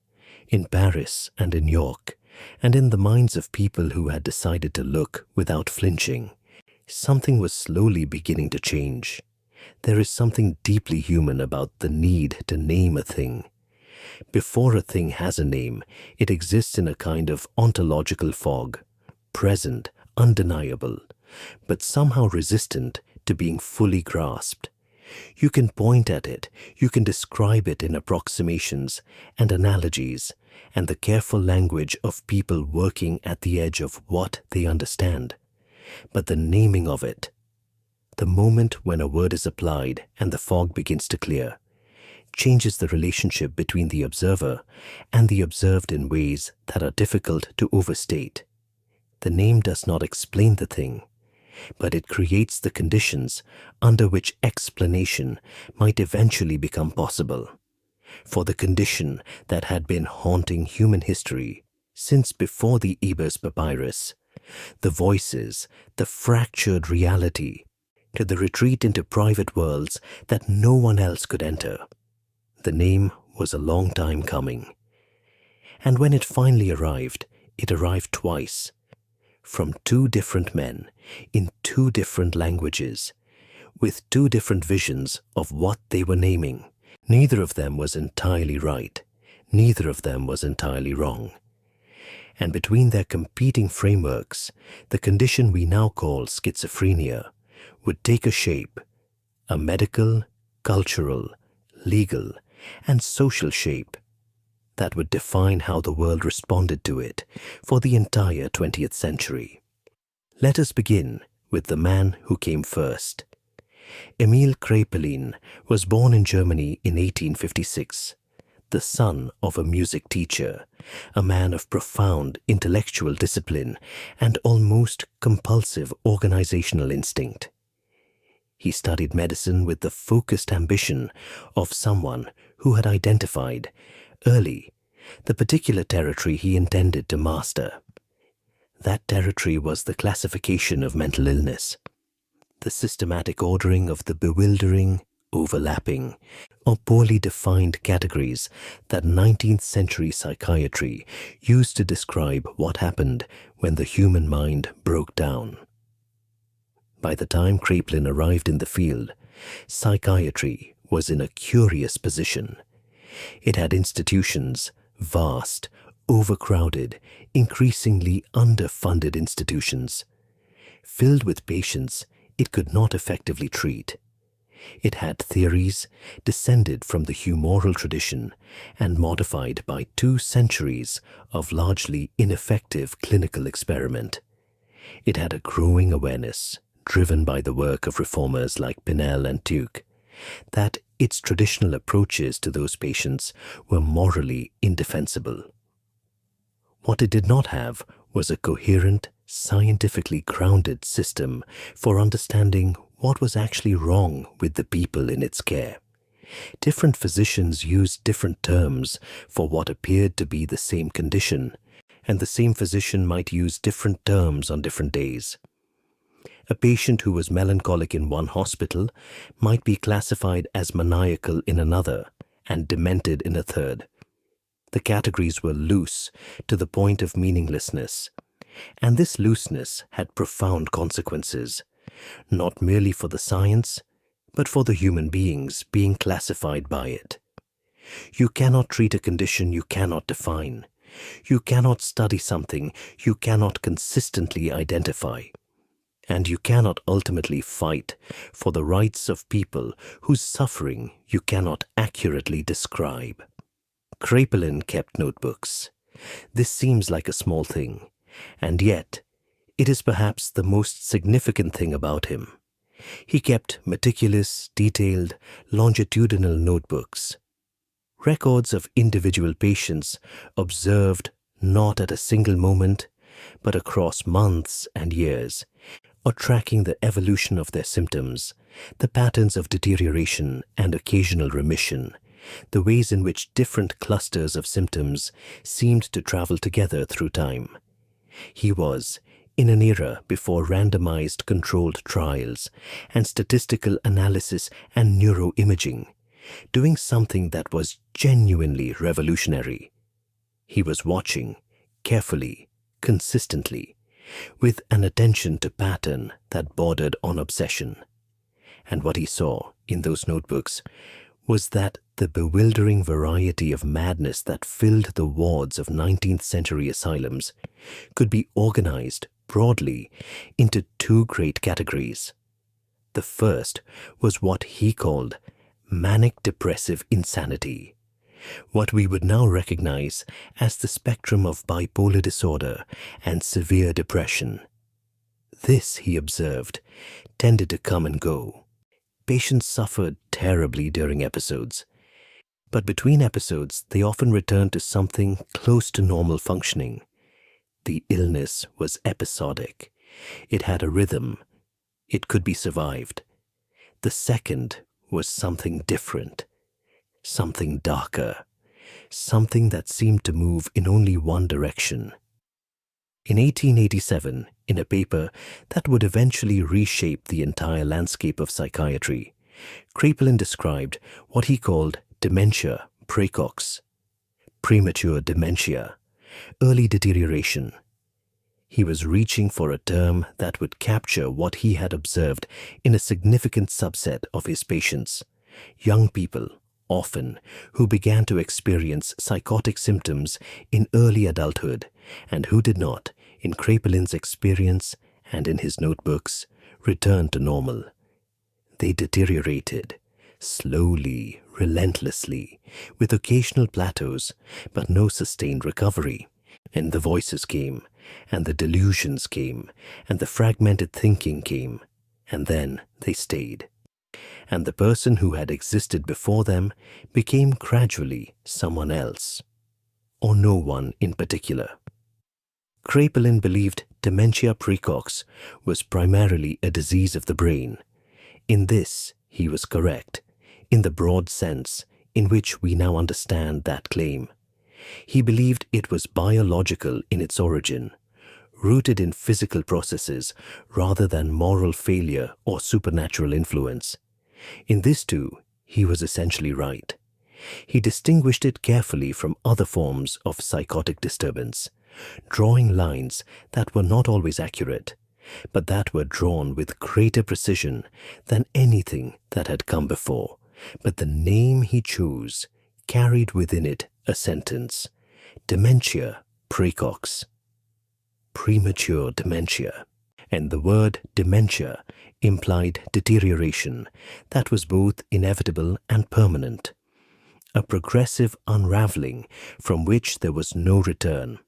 in Paris and in York, and in the minds of people who had decided to look without flinching, something was slowly beginning to change. There is something deeply human about the need to name a thing. Before a thing has a name, it exists in a kind of ontological fog, present, undeniable, but somehow resistant to being fully grasped. You can point at it, you can describe it in approximations and analogies, and the careful language of people working at the edge of what they understand. But the naming of it, the moment when a word is applied and the fog begins to clear, changes the relationship between the observer and the observed in ways that are difficult to overstate. The name does not explain the thing, but it creates the conditions under which explanation might eventually become possible. For the condition that had been haunting human history since before the Ebers Papyrus, the voices, the fractured reality, to the retreat into private worlds that no one else could enter. The name was a long time coming. And when it finally arrived, it arrived twice, from two different men, in two different languages, with two different visions of what they were naming. Neither of them was entirely right. Neither of them was entirely wrong. And between their competing frameworks, the condition we now call schizophrenia would take a shape, a medical, cultural, legal, and social shape that would define how the world responded to it for the entire 20th century. Let us begin with the man who came first. Emil Kraepelin was born in Germany in 1856, the son of a music teacher, a man of profound intellectual discipline and almost compulsive organizational instinct. He studied medicine with the focused ambition of someone who had identified, early, the particular territory he intended to master. That territory was the classification of mental illness, the systematic ordering of the bewildering, overlapping, or poorly defined categories that 19th century psychiatry used to describe what happened when the human mind broke down. By the time Kraepelin arrived in the field, psychiatry was in a curious position. It had institutions, vast, overcrowded, increasingly underfunded institutions. Filled with patients it could not effectively treat. It had theories descended from the humoral tradition and modified by 2 centuries of largely ineffective clinical experiment. It had a growing awareness, driven by the work of reformers like Pinnell and Tuke, that its traditional approaches to those patients were morally indefensible. What it did not have was a coherent, scientifically grounded system for understanding what was actually wrong with the people in its care. Different physicians used different terms for what appeared to be the same condition, and the same physician might use different terms on different days. A patient who was melancholic in one hospital might be classified as maniacal in another and demented in a third. The categories were loose to the point of meaninglessness, and this looseness had profound consequences, not merely for the science, but for the human beings being classified by it. You cannot treat a condition you cannot define. You cannot study something you cannot consistently identify. And you cannot ultimately fight for the rights of people whose suffering you cannot accurately describe. Kraepelin kept notebooks. This seems like a small thing, and yet it is perhaps the most significant thing about him. He kept meticulous, detailed, longitudinal notebooks, records of individual patients observed not at a single moment, but across months and years, or tracking the evolution of their symptoms, the patterns of deterioration and occasional remission, the ways in which different clusters of symptoms seemed to travel together through time. He was, in an era before randomized controlled trials and statistical analysis and neuroimaging, doing something that was genuinely revolutionary. He was watching, carefully, consistently, with an attention to pattern that bordered on obsession. And what he saw in those notebooks was that the bewildering variety of madness that filled the wards of 19th century asylums could be organized broadly into two great categories. The first was what he called manic-depressive insanity, what we would now recognize as the spectrum of bipolar disorder and severe depression. This, he observed, tended to come and go. Patients suffered terribly during episodes, but between episodes they often returned to something close to normal functioning. The illness was episodic. It had a rhythm. It could be survived. The second was something different, something darker, something that seemed to move in only one direction. In 1887, in a paper that would eventually reshape the entire landscape of psychiatry, Kraepelin described what he called dementia praecox, premature dementia, early deterioration. He was reaching for a term that would capture what he had observed in a significant subset of his patients, young people, often, who began to experience psychotic symptoms in early adulthood and who did not, in Kraepelin's experience and in his notebooks, return to normal. They deteriorated, slowly, relentlessly, with occasional plateaus, but no sustained recovery. And the voices came, and the delusions came, and the fragmented thinking came, and then they stayed. And the person who had existed before them became gradually someone else, or no one in particular. Kraepelin believed dementia praecox was primarily a disease of the brain. In this, he was correct, in the broad sense in which we now understand that claim. He believed it was biological in its origin, rooted in physical processes rather than moral failure or supernatural influence. In this too, he was essentially right. He distinguished it carefully from other forms of psychotic disturbance, drawing lines that were not always accurate, but that were drawn with greater precision than anything that had come before. But the name he chose carried within it a sentence: dementia praecox, premature dementia. And the word dementia implied deterioration that was both inevitable and permanent, a progressive unraveling from which there was no return.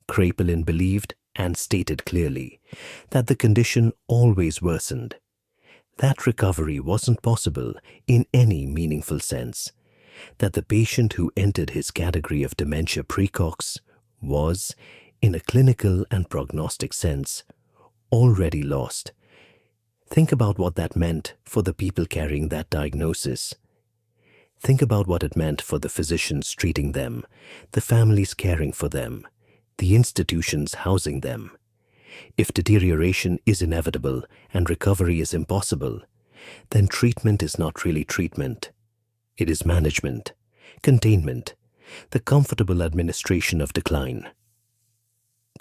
Kraepelin believed and stated clearly that the condition always worsened. That recovery wasn't possible in any meaningful sense, that the patient who entered his category of dementia praecox was, in a clinical and prognostic sense, already lost. Think about what that meant for the people carrying that diagnosis. Think about what it meant for the physicians treating them, the families caring for them, the institutions housing them. If deterioration is inevitable and recovery is impossible, then treatment is not really treatment. It is management, containment, the comfortable administration of decline.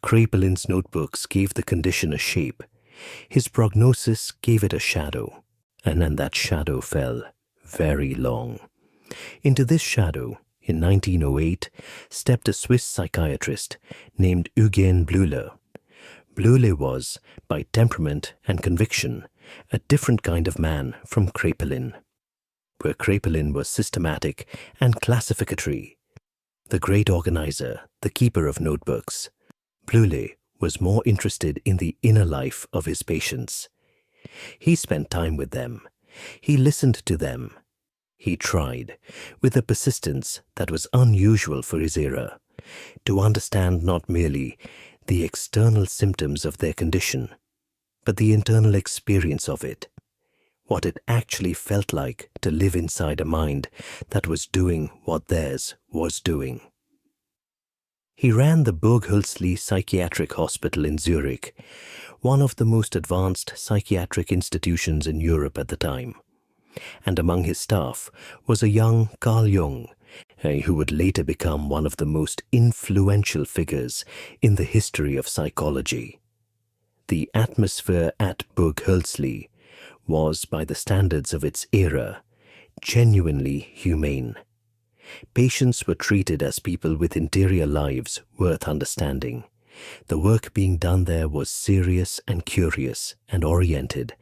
Kraepelin's notebooks gave the condition a shape. His prognosis gave it a shadow, and then that shadow fell very long. Into this shadow, in 1908, stepped a Swiss psychiatrist named Eugen Bleuler. Bleuler was, by temperament and conviction, a different kind of man from Kraepelin. Where Kraepelin was systematic and classificatory, the great organizer, the keeper of notebooks, Bleuler was more interested in the inner life of his patients. He spent time with them. He listened to them. He tried, with a persistence that was unusual for his era, to understand not merely the external symptoms of their condition, but the internal experience of it, what it actually felt like to live inside a mind that was doing what theirs was doing. He ran the Burghölzli Psychiatric Hospital in Zurich, one of the most advanced psychiatric institutions in Europe at the time. And among his staff was a young Carl Jung, who would later become one of the most influential figures in the history of psychology. The atmosphere at Burghölzli was, by the standards of its era, genuinely humane. Patients were treated as people with interior lives worth understanding. The work being done there was serious and curious and oriented,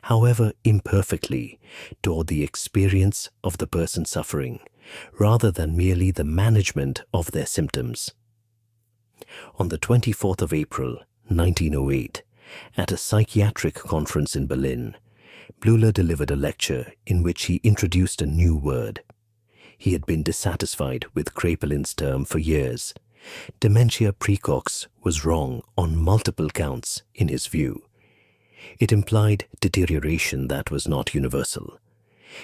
however imperfectly, toward the experience of the person suffering, rather than merely the management of their symptoms. On the 24th of April, 1908, at a psychiatric conference in Berlin, Bleuler delivered a lecture in which he introduced a new word. He had been dissatisfied with Kraepelin's term for years. Dementia praecox was wrong on multiple counts, in his view. It implied deterioration that was not universal.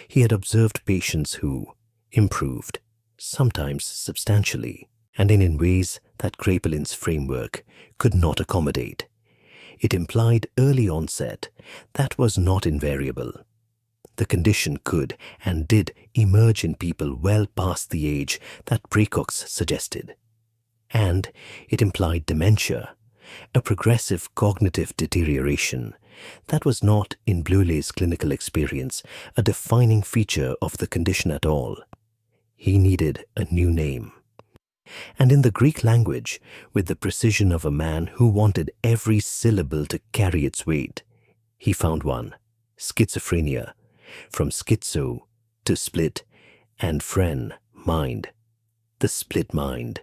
He had observed patients who improved, sometimes substantially, and in ways that Kraepelin's framework could not accommodate. It implied early onset that was not invariable. The condition could and did emerge in people well past the age that praecox suggested. And it implied dementia, a progressive cognitive deterioration that was not, in Bleuler's clinical experience, a defining feature of the condition at all. He needed a new name. And in the Greek language, with the precision of a man who wanted every syllable to carry its weight, he found one: schizophrenia, from schizo to split, and phren, mind, the split mind.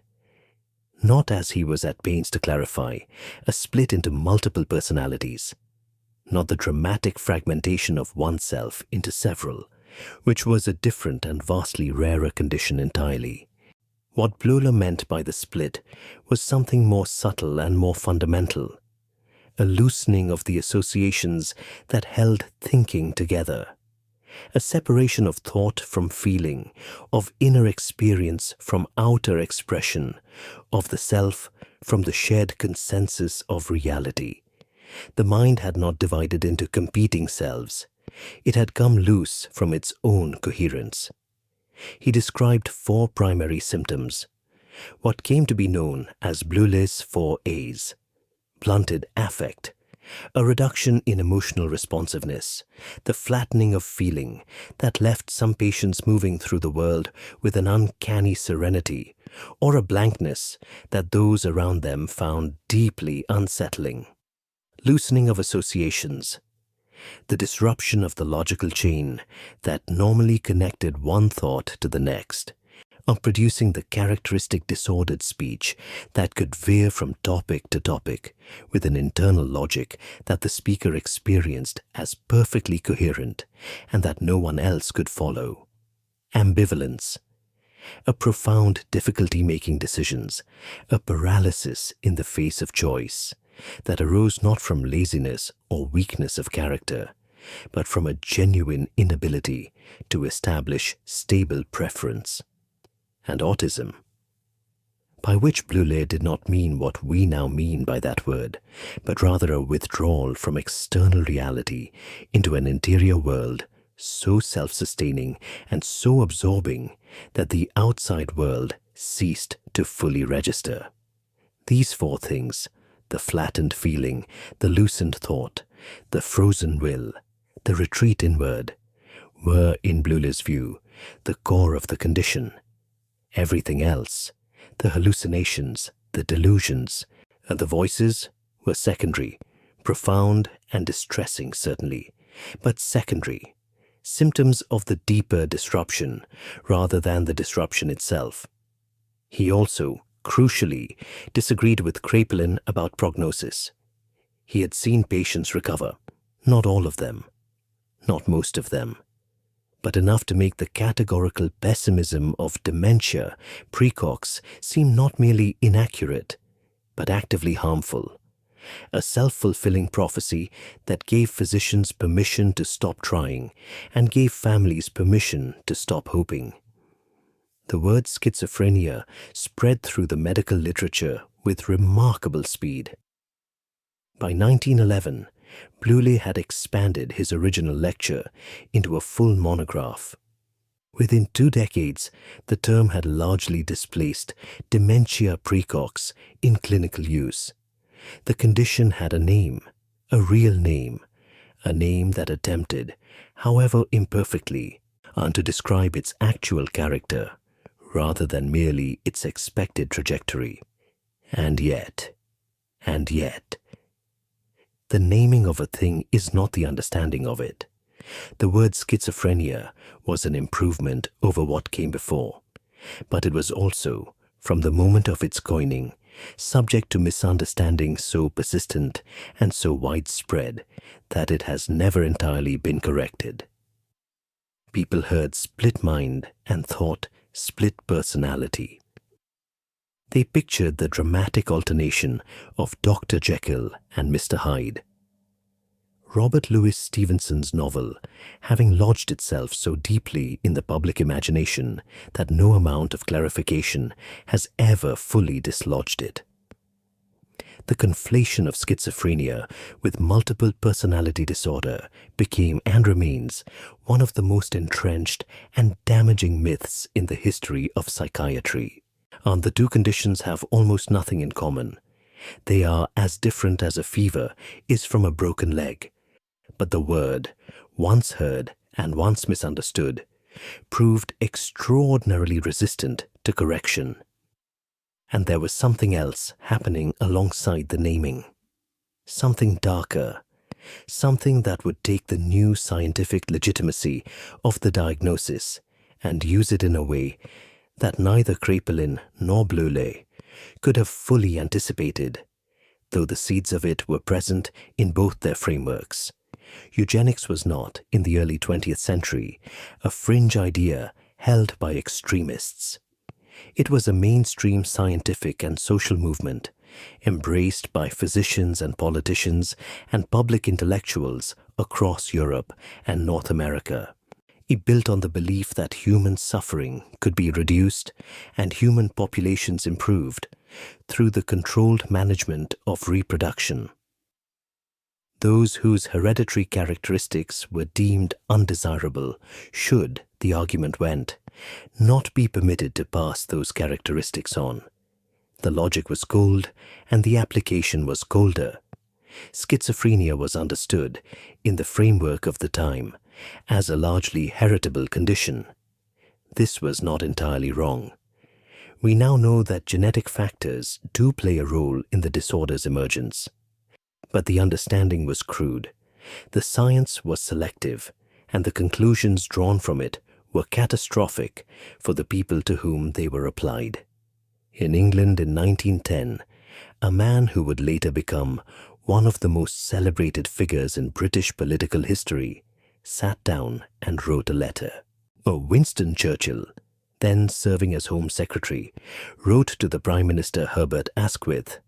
Not, as he was at pains to clarify, a split into multiple personalities, not the dramatic fragmentation of oneself into several, which was a different and vastly rarer condition entirely. What Bleuler meant by the split was something more subtle and more fundamental, a loosening of the associations that held thinking together, a separation of thought from feeling, of inner experience from outer expression, of the self from the shared consensus of reality. The mind had not divided into competing selves. It had come loose from its own coherence. He described 4 primary symptoms, what came to be known as Bleuler's 4 A's: blunted affect, a reduction in emotional responsiveness, the flattening of feeling that left some patients moving through the world with an uncanny serenity, or a blankness that those around them found deeply unsettling, loosening of associations, the disruption of the logical chain that normally connected one thought to the next, of producing the characteristic disordered speech that could veer from topic to topic with an internal logic that the speaker experienced as perfectly coherent and that no one else could follow. Ambivalence, a profound difficulty making decisions, a paralysis in the face of choice that arose not from laziness or weakness of character, but from a genuine inability to establish stable preference. And autism, by which Bleuler did not mean what we now mean by that word, but rather a withdrawal from external reality into an interior world so self-sustaining and so absorbing that the outside world ceased to fully register. These four things, the flattened feeling, the loosened thought, the frozen will, the retreat inward, were, in Bleuler's view, the core of the condition. Everything else, the hallucinations, the delusions, and the voices, were secondary, profound and distressing certainly, but secondary, symptoms of the deeper disruption rather than the disruption itself. He also, crucially, disagreed with Kraepelin about prognosis. He had seen patients recover, not all of them, not most of them, but enough to make the categorical pessimism of dementia precox seem not merely inaccurate, but actively harmful. A self-fulfilling prophecy that gave physicians permission to stop trying and gave families permission to stop hoping. The word schizophrenia spread through the medical literature with remarkable speed. By 1911, Bleuler had expanded his original lecture into a full monograph. Within 2 decades, the term had largely displaced dementia precox in clinical use. The condition had a name, a real name, a name that attempted, however imperfectly, to describe its actual character, rather than merely its expected trajectory. And yet, the naming of a thing is not the understanding of it. The word schizophrenia was an improvement over what came before, but it was also, from the moment of its coining, subject to misunderstanding so persistent and so widespread that it has never entirely been corrected. People heard split mind and thought split personality. They pictured the dramatic alternation of Dr. Jekyll and Mr. Hyde. Robert Louis Stevenson's novel, having lodged itself so deeply in the public imagination that no amount of clarification has ever fully dislodged it. The conflation of schizophrenia with multiple personality disorder became and remains one of the most entrenched and damaging myths in the history of psychiatry. And the two conditions have almost nothing in common. They are as different as a fever is from a broken leg. But the word, once heard and once misunderstood, proved extraordinarily resistant to correction. And there was something else happening alongside the naming. Something darker, something that would take the new scientific legitimacy of the diagnosis and use it in a way that neither Kraepelin nor Bleuler could have fully anticipated, though the seeds of it were present in both their frameworks. Eugenics was not, in the early 20th century, a fringe idea held by extremists. It was a mainstream scientific and social movement, embraced by physicians and politicians and public intellectuals across Europe and North America. It built on the belief that human suffering could be reduced and human populations improved through the controlled management of reproduction. Those whose hereditary characteristics were deemed undesirable should, the argument went, not be permitted to pass those characteristics on. The logic was cold and the application was colder. Schizophrenia was understood, in the framework of the time, as a largely heritable condition. This was not entirely wrong. We now know that genetic factors do play a role in the disorder's emergence. But the understanding was crude, the science was selective, and the conclusions drawn from it were catastrophic for the people to whom they were applied. In England in 1910, a man who would later become one of the most celebrated figures in British political history sat down and wrote a letter. Winston Churchill, then serving as Home Secretary, wrote to the Prime Minister Herbert Asquith,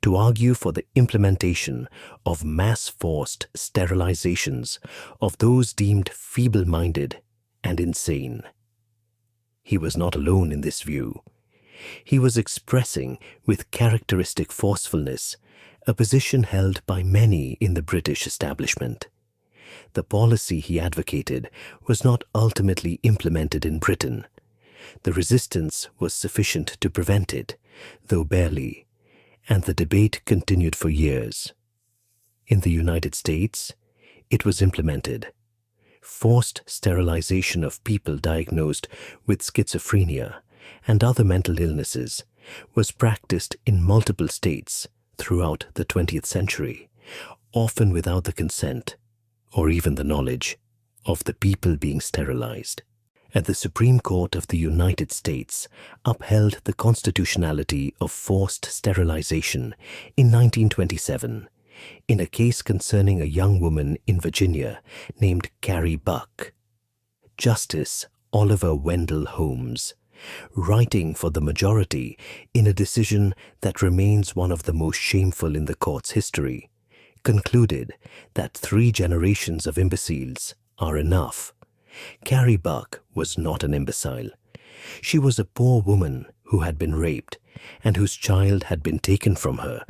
to argue for the implementation of mass-forced sterilizations of those deemed feeble-minded and insane. He was not alone in this view. He was expressing with characteristic forcefulness a position held by many in the British establishment. The policy he advocated was not ultimately implemented in Britain. The resistance was sufficient to prevent it, though barely, and the debate continued for years. In the United States, it was implemented. Forced sterilization of people diagnosed with schizophrenia and other mental illnesses was practiced in multiple states throughout the 20th century, often without the consent or even the knowledge of the people being sterilized. And the Supreme Court of the United States upheld the constitutionality of forced sterilization in 1927 in a case concerning a young woman in Virginia named Carrie Buck. Justice Oliver Wendell Holmes, writing for the majority in a decision that remains one of the most shameful in the court's history, concluded that 3 generations of imbeciles are enough. Carrie Buck was not an imbecile. She was a poor woman who had been raped and whose child had been taken from her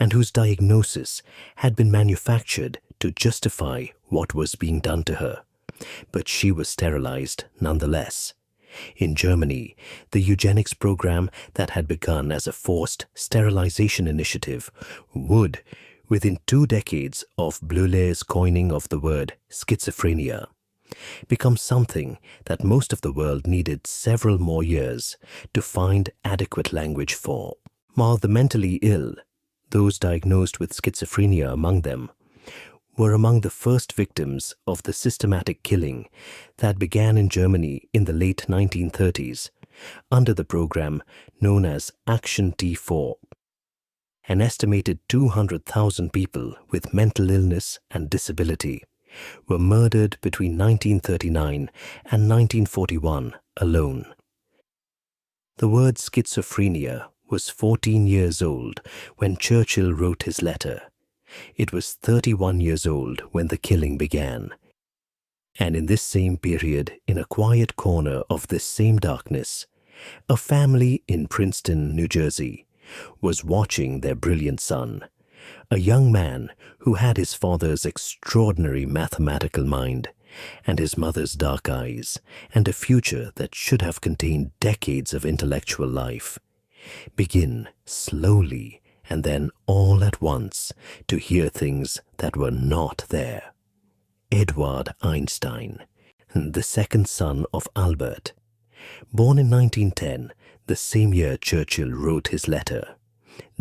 and whose diagnosis had been manufactured to justify what was being done to her. But she was sterilized nonetheless. In Germany, the Eugenics program that had begun as a forced sterilization initiative would, within 2 decades of Bleuler's coining of the word schizophrenia, become something that most of the world needed several more years to find adequate language for. While the mentally ill, those diagnosed with schizophrenia among them, were among the first victims of the systematic killing that began in Germany in the late 1930s under the program known as Action T4. An estimated 200,000 people with mental illness and disability were murdered between 1939 and 1941 alone. The word schizophrenia was 14 years old when Churchill wrote his letter. It was 31 years old when the killing began. And in this same period, in a quiet corner of this same darkness, a family in Princeton, New Jersey, was watching their brilliant son, a young man who had his father's extraordinary mathematical mind and his mother's dark eyes and a future that should have contained decades of intellectual life, begin slowly and then all at once to hear things that were not there. Edward Einstein, the second son of Albert, born in 1910, the same year Churchill wrote his letter,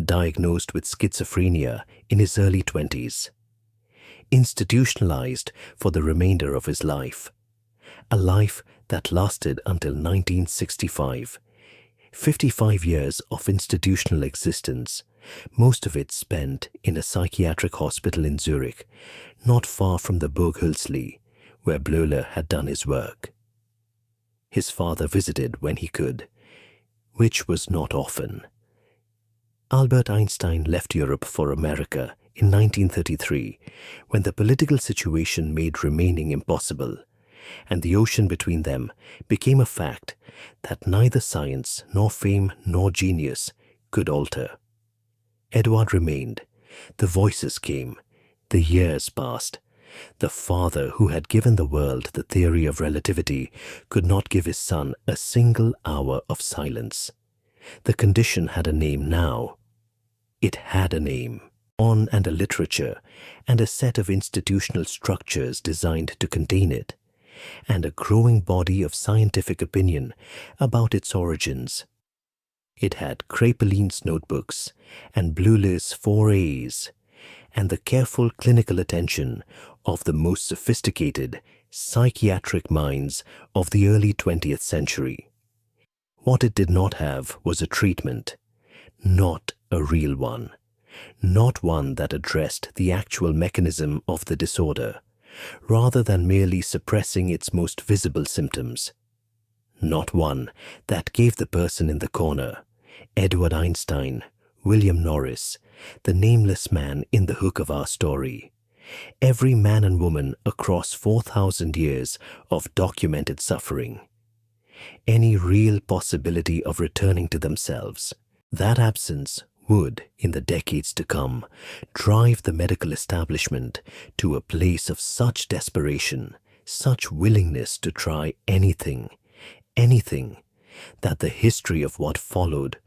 diagnosed with schizophrenia in his early 20s, institutionalized for the remainder of his life, a life that lasted until 1965, 55 years of institutional existence, most of it spent in a psychiatric hospital in Zurich, not far from the Burg Hülsli, where Bleuler had done his work. His father visited when he could, which was not often. Albert Einstein left Europe for America in 1933 when the political situation made remaining impossible, and the ocean between them became a fact that neither science nor fame nor genius could alter. Edward remained, the voices came, the years passed. The father who had given the world the theory of relativity could not give his son a single hour of silence. The condition had a name now. It had a name, and a literature, and a set of institutional structures designed to contain it, and a growing body of scientific opinion about its origins. It had Kraepelin's notebooks and Bleuler's 4A's, and the careful clinical attention of the most sophisticated psychiatric minds of the early 20th century. What it did not have was a treatment, not a real one, not one that addressed the actual mechanism of the disorder, rather than merely suppressing its most visible symptoms, not one that gave the person in the corner, Edward Einstein, William Norris, the nameless man in the hook of our story. Every man and woman across 4,000 years of documented suffering. Any real possibility of returning to themselves. That absence would, in the decades to come, drive the medical establishment to a place of such desperation, such willingness to try anything, that the history of what followed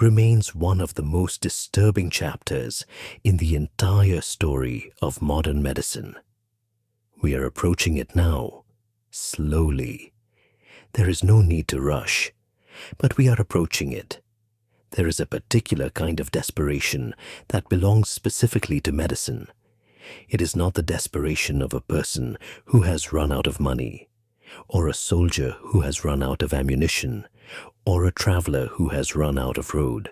remains one of the most disturbing chapters in the entire story of modern medicine. We are approaching it now, slowly. There is no need to rush, but we are approaching it. There is a particular kind of desperation that belongs specifically to medicine. It is not the desperation of a person who has run out of money, or a soldier who has run out of ammunition, or a traveler who has run out of road.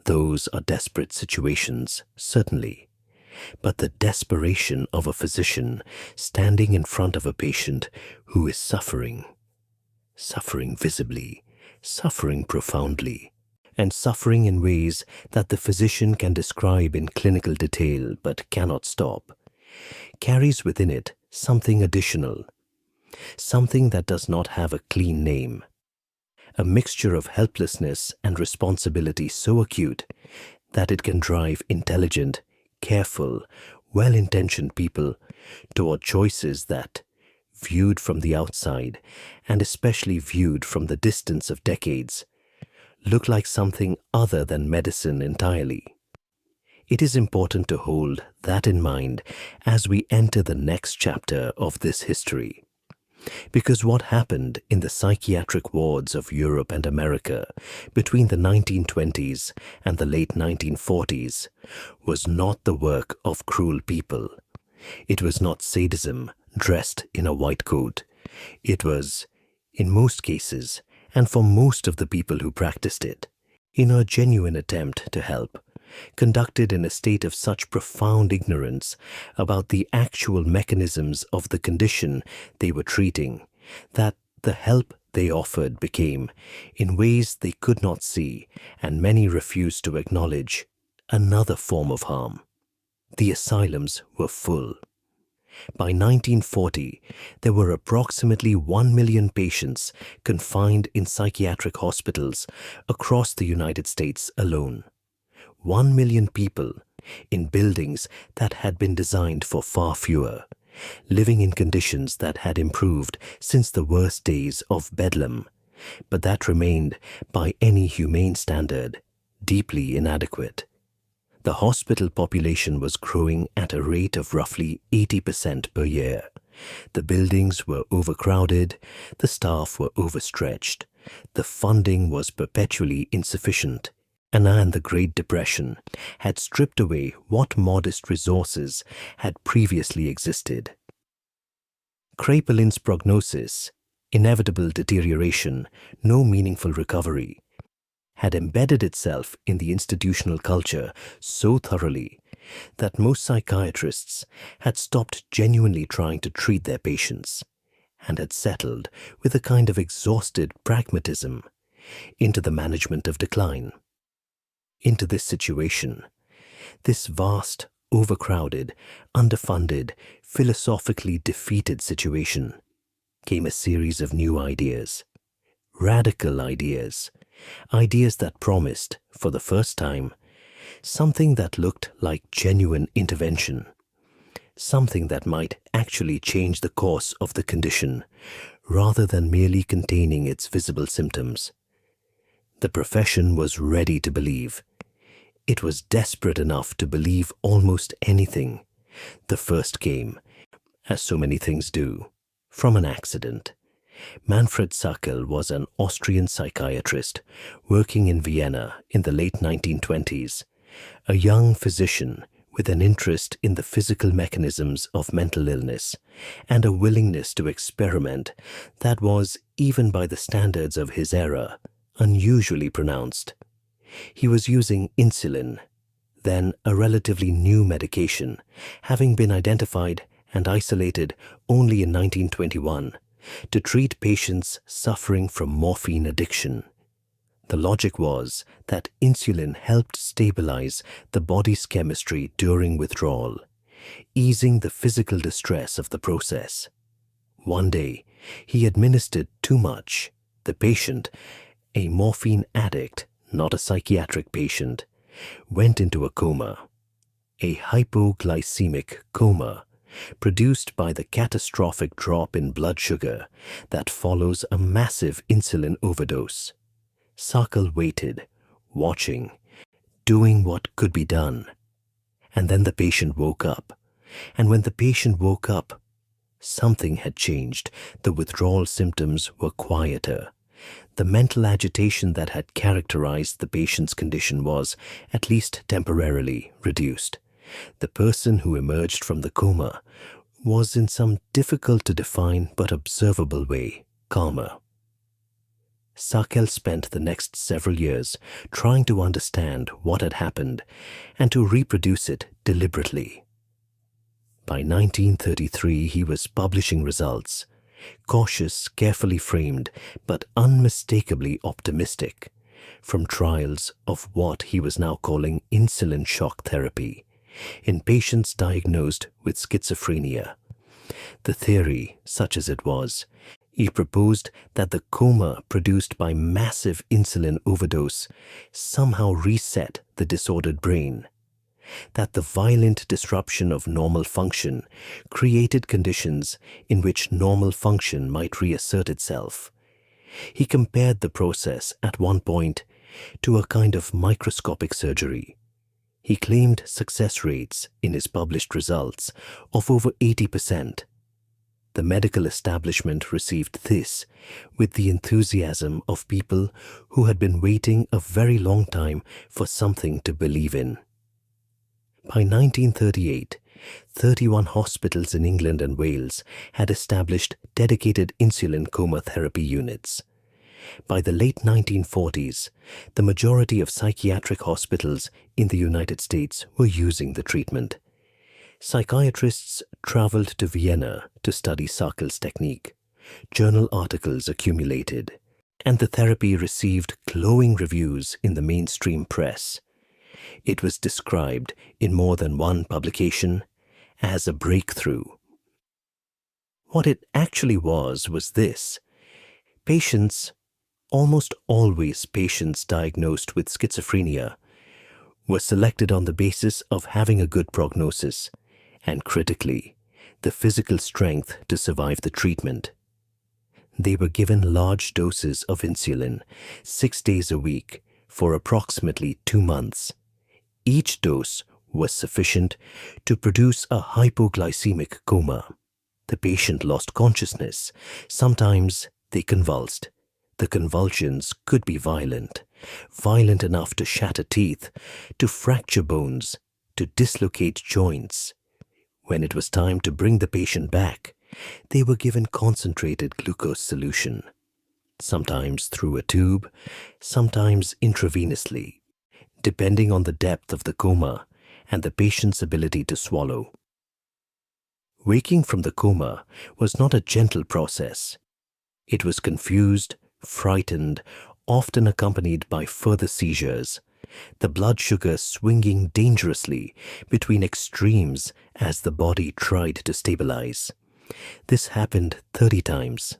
Those are desperate situations, certainly, but the desperation of a physician standing in front of a patient who is suffering visibly, suffering profoundly, and suffering in ways that the physician can describe in clinical detail but cannot stop, carries within it something additional, something that does not have a clean name, a mixture of helplessness and responsibility so acute that it can drive intelligent, careful, well-intentioned people toward choices that, viewed from the outside, and especially viewed from the distance of decades, look like something other than medicine entirely. It is important to hold that in mind as we enter the next chapter of this history. Because what happened in the psychiatric wards of Europe and America between the 1920s and the late 1940s was not the work of cruel people. It was not sadism dressed in a white coat. It was, in most cases, and for most of the people who practiced it, in a genuine attempt to help, conducted in a state of such profound ignorance about the actual mechanisms of the condition they were treating, that the help they offered became, in ways they could not see and many refused to acknowledge, another form of harm. The asylums were full. By 1940, there were approximately 1 million patients confined in psychiatric hospitals across the United States alone. 1 million people in buildings that had been designed for far fewer, living in conditions that had improved since the worst days of Bedlam, but that remained, by any humane standard, deeply inadequate. The hospital population was growing at a rate of roughly 80% per year. The buildings were overcrowded, the staff were overstretched, the funding was perpetually insufficient, and the Great Depression had stripped away what modest resources had previously existed. Kraepelin's prognosis, inevitable deterioration, no meaningful recovery, had embedded itself in the institutional culture so thoroughly that most psychiatrists had stopped genuinely trying to treat their patients and had settled with a kind of exhausted pragmatism into the management of decline. Into this situation, this vast, overcrowded, underfunded, philosophically defeated situation, came a series of new ideas, radical ideas, ideas that promised, for the first time, something that looked like genuine intervention, something that might actually change the course of the condition rather than merely containing its visible symptoms. The profession was ready to believe. It was desperate enough to believe almost anything. The first came, as so many things do, from an accident. Manfred Sackel was an Austrian psychiatrist working in Vienna in the late 1920s, a young physician with an interest in the physical mechanisms of mental illness and a willingness to experiment that was, even by the standards of his era, unusually pronounced. He was using insulin, then a relatively new medication, having been identified and isolated only in 1921, to treat patients suffering from morphine addiction. The logic was that insulin helped stabilize the body's chemistry during withdrawal, easing the physical distress of the process. One day, he administered too much. The patient, a morphine addict, not a psychiatric patient, went into a coma, a hypoglycemic coma, produced by the catastrophic drop in blood sugar that follows a massive insulin overdose. Sakal waited, watching, doing what could be done. And then the patient woke up. And when the patient woke up, something had changed. The withdrawal symptoms were quieter. The mental agitation that had characterized the patient's condition was, at least temporarily, reduced. The person who emerged from the coma was in some difficult-to-define but observable way calmer. Sakal spent the next several years trying to understand what had happened and to reproduce it deliberately. By 1933, he was publishing results, cautious, carefully framed, but unmistakably optimistic, from trials of what he was now calling insulin shock therapy in patients diagnosed with schizophrenia. The theory, such as it was, he proposed that the coma produced by massive insulin overdose somehow reset the disordered brain, that the violent disruption of normal function created conditions in which normal function might reassert itself. He compared the process at one point to a kind of microscopic surgery. He claimed success rates in his published results of over 80%. The medical establishment received this with the enthusiasm of people who had been waiting a very long time for something to believe in. By 1938, 31 hospitals in England and Wales had established dedicated insulin coma therapy units. By the late 1940s, the majority of psychiatric hospitals in the United States were using the treatment. Psychiatrists traveled to Vienna to study Sakal's technique. Journal articles accumulated, and the therapy received glowing reviews in the mainstream press. It was described in more than one publication as a breakthrough. What it actually was this. Patients, almost always patients diagnosed with schizophrenia, were selected on the basis of having a good prognosis and, critically, the physical strength to survive the treatment. They were given large doses of insulin 6 days a week for approximately 2 months. Each dose was sufficient to produce a hypoglycemic coma. The patient lost consciousness. Sometimes they convulsed. The convulsions could be violent enough to shatter teeth, to fracture bones, to dislocate joints. When it was time to bring the patient back, they were given concentrated glucose solution, sometimes through a tube, sometimes intravenously, depending on the depth of the coma and the patient's ability to swallow. Waking from the coma was not a gentle process. It was confused, frightened, often accompanied by further seizures, the blood sugar swinging dangerously between extremes as the body tried to stabilize. This happened 30 times,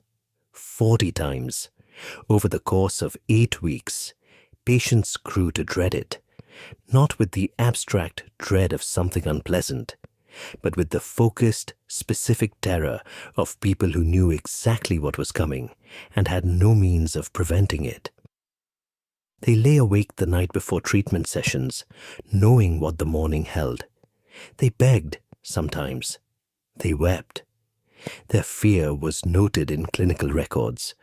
40 times. Over the course of 8 weeks, patients grew to dread it, not with the abstract dread of something unpleasant, but with the focused, specific terror of people who knew exactly what was coming and had no means of preventing it. They lay awake the night before treatment sessions, knowing what the morning held. They begged, sometimes. They wept. Their fear was noted in clinical records,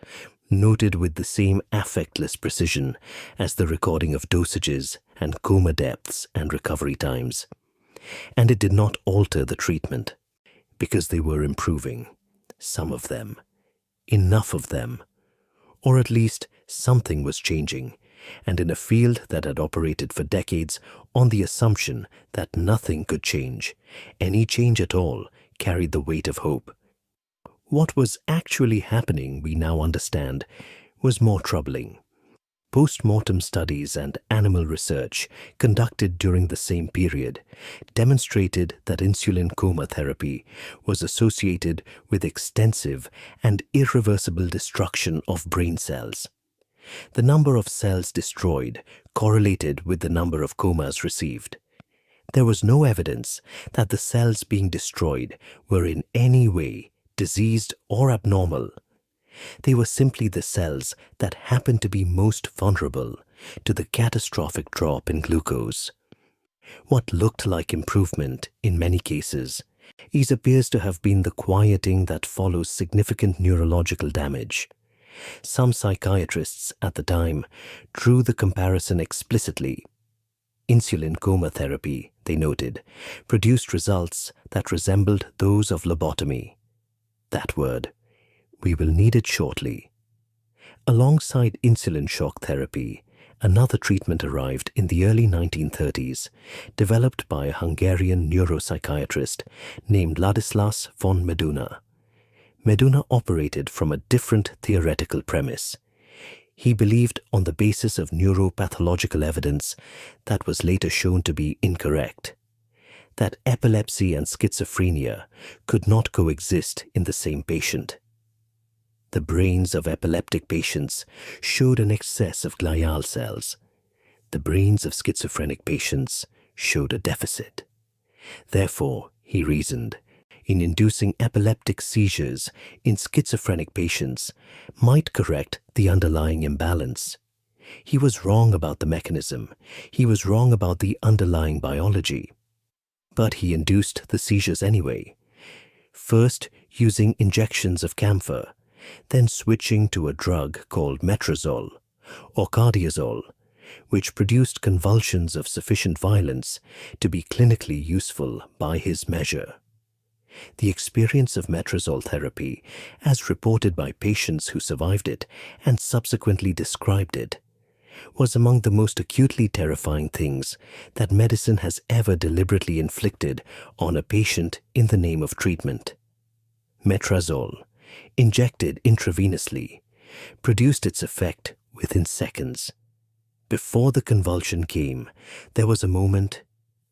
noted with the same affectless precision as the recording of dosages and coma depths and recovery times. And it did not alter the treatment, because they were improving, some of them, enough of them, or at least something was changing, and in a field that had operated for decades on the assumption that nothing could change, any change at all carried the weight of hope. What was actually happening, we now understand, was more troubling. Post-mortem studies and animal research conducted during the same period demonstrated that insulin coma therapy was associated with extensive and irreversible destruction of brain cells. The number of cells destroyed correlated with the number of comas received. There was no evidence that the cells being destroyed were in any way diseased or abnormal. They were simply the cells that happened to be most vulnerable to the catastrophic drop in glucose. What looked like improvement in many cases appears to have been the quieting that follows significant neurological damage. Some psychiatrists at the time drew the comparison explicitly. Insulin coma therapy, they noted, produced results that resembled those of lobotomy. That word, we will need it shortly. Alongside insulin shock therapy, another treatment arrived in the early 1930s, developed by a Hungarian neuropsychiatrist named Ladislas von Meduna. Meduna operated from a different theoretical premise. He believed on the basis of neuropathological evidence that was later shown to be incorrect, that epilepsy and schizophrenia could not coexist in the same patient. The brains of epileptic patients showed an excess of glial cells. The brains of schizophrenic patients showed a deficit. Therefore, he reasoned, in inducing epileptic seizures in schizophrenic patients might correct the underlying imbalance. He was wrong about the mechanism. He was wrong about the underlying biology. But he induced the seizures anyway, first using injections of camphor, then switching to a drug called Metrazol or cardiazol, which produced convulsions of sufficient violence to be clinically useful by his measure. The experience of Metrazol therapy, as reported by patients who survived it and subsequently described it, was among the most acutely terrifying things that medicine has ever deliberately inflicted on a patient in the name of treatment. Metrazol, injected intravenously, produced its effect within seconds. Before the convulsion came, there was a moment,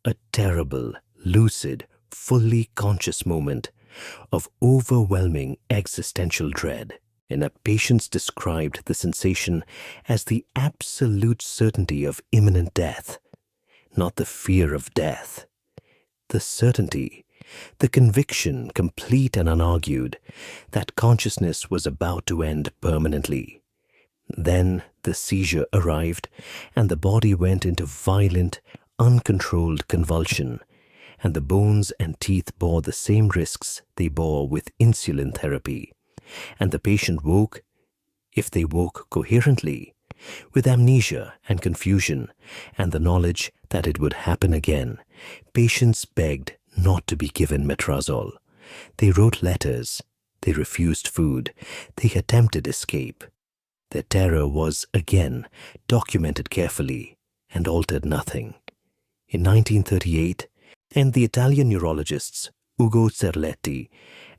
a terrible, lucid, fully conscious moment of overwhelming existential dread. And patients described the sensation as the absolute certainty of imminent death, not the fear of death. The certainty, the conviction, complete and unargued, that consciousness was about to end permanently. Then the seizure arrived, and the body went into violent, uncontrolled convulsion, and the bones and teeth bore the same risks they bore with insulin therapy. And the patient woke, if they woke coherently, with amnesia and confusion and the knowledge that it would happen again. Patients begged not to be given Metrazol. They wrote letters. They refused food. They attempted escape. Their terror was, again, documented carefully and altered nothing. In 1938, and the Italian neurologists Ugo Cerletti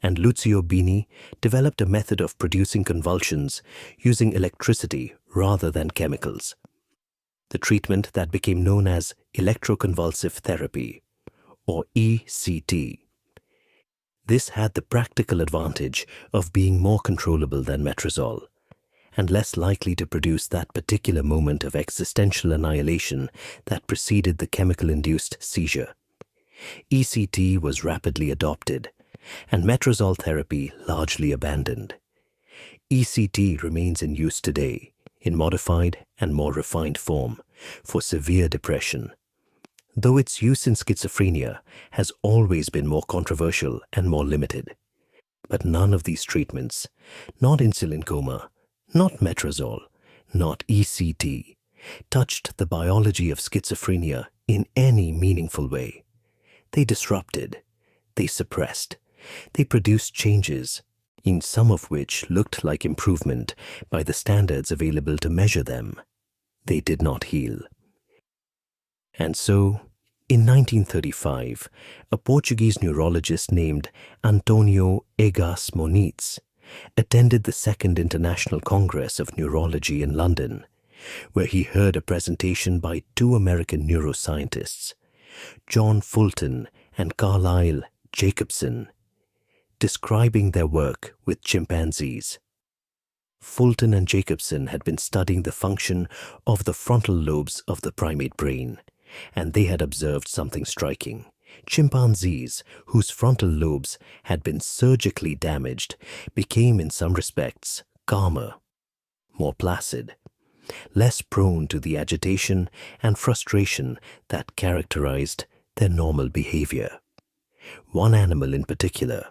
and Lucio Bini developed a method of producing convulsions using electricity rather than chemicals. The treatment that became known as electroconvulsive therapy, or ECT. This had the practical advantage of being more controllable than Metrazol, and less likely to produce that particular moment of existential annihilation that preceded the chemical-induced seizure. ECT was rapidly adopted, and Metrazol therapy largely abandoned. ECT remains in use today, in modified and more refined form, for severe depression, though its use in schizophrenia has always been more controversial and more limited. But none of these treatments, not insulin coma, not Metrazol, not ECT, touched the biology of schizophrenia in any meaningful way. They disrupted, they suppressed, they produced changes, in some of which looked like improvement by the standards available to measure them. They did not heal. And so, in 1935, a Portuguese neurologist named Antonio Egas Moniz attended the Second International Congress of Neurology in London, where he heard a presentation by two American neuroscientists, John Fulton and Carlyle Jacobson, describing their work with chimpanzees. Fulton and Jacobson had been studying the function of the frontal lobes of the primate brain, and they had observed something striking. Chimpanzees, whose frontal lobes had been surgically damaged, became in some respects calmer, more placid, less prone to the agitation and frustration that characterized their normal behavior. One animal in particular,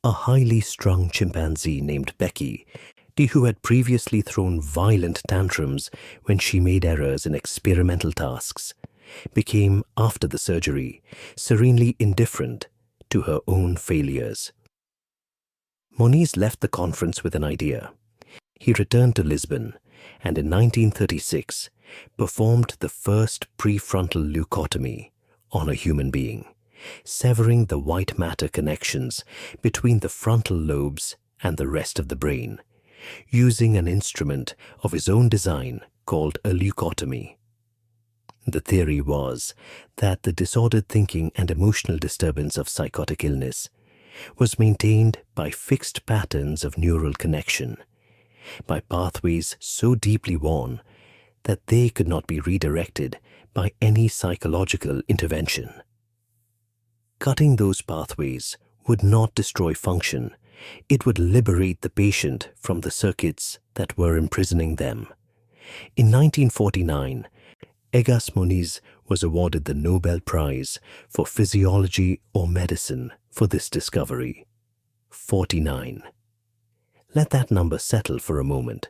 a highly strung chimpanzee named Becky, who had previously thrown violent tantrums when she made errors in experimental tasks, became, after the surgery, serenely indifferent to her own failures. Moniz left the conference with an idea. He returned to Lisbon and in 1936 performed the first prefrontal leucotomy on a human being, severing the white matter connections between the frontal lobes and the rest of the brain, using an instrument of his own design called a leucotomy. The theory was that the disordered thinking and emotional disturbance of psychotic illness was maintained by fixed patterns of neural connection, by pathways so deeply worn that they could not be redirected by any psychological intervention. Cutting those pathways would not destroy function. It would liberate the patient from the circuits that were imprisoning them. In 1949, Egas Moniz was awarded the Nobel Prize for Physiology or Medicine for this discovery. 49. Let that number settle for a moment.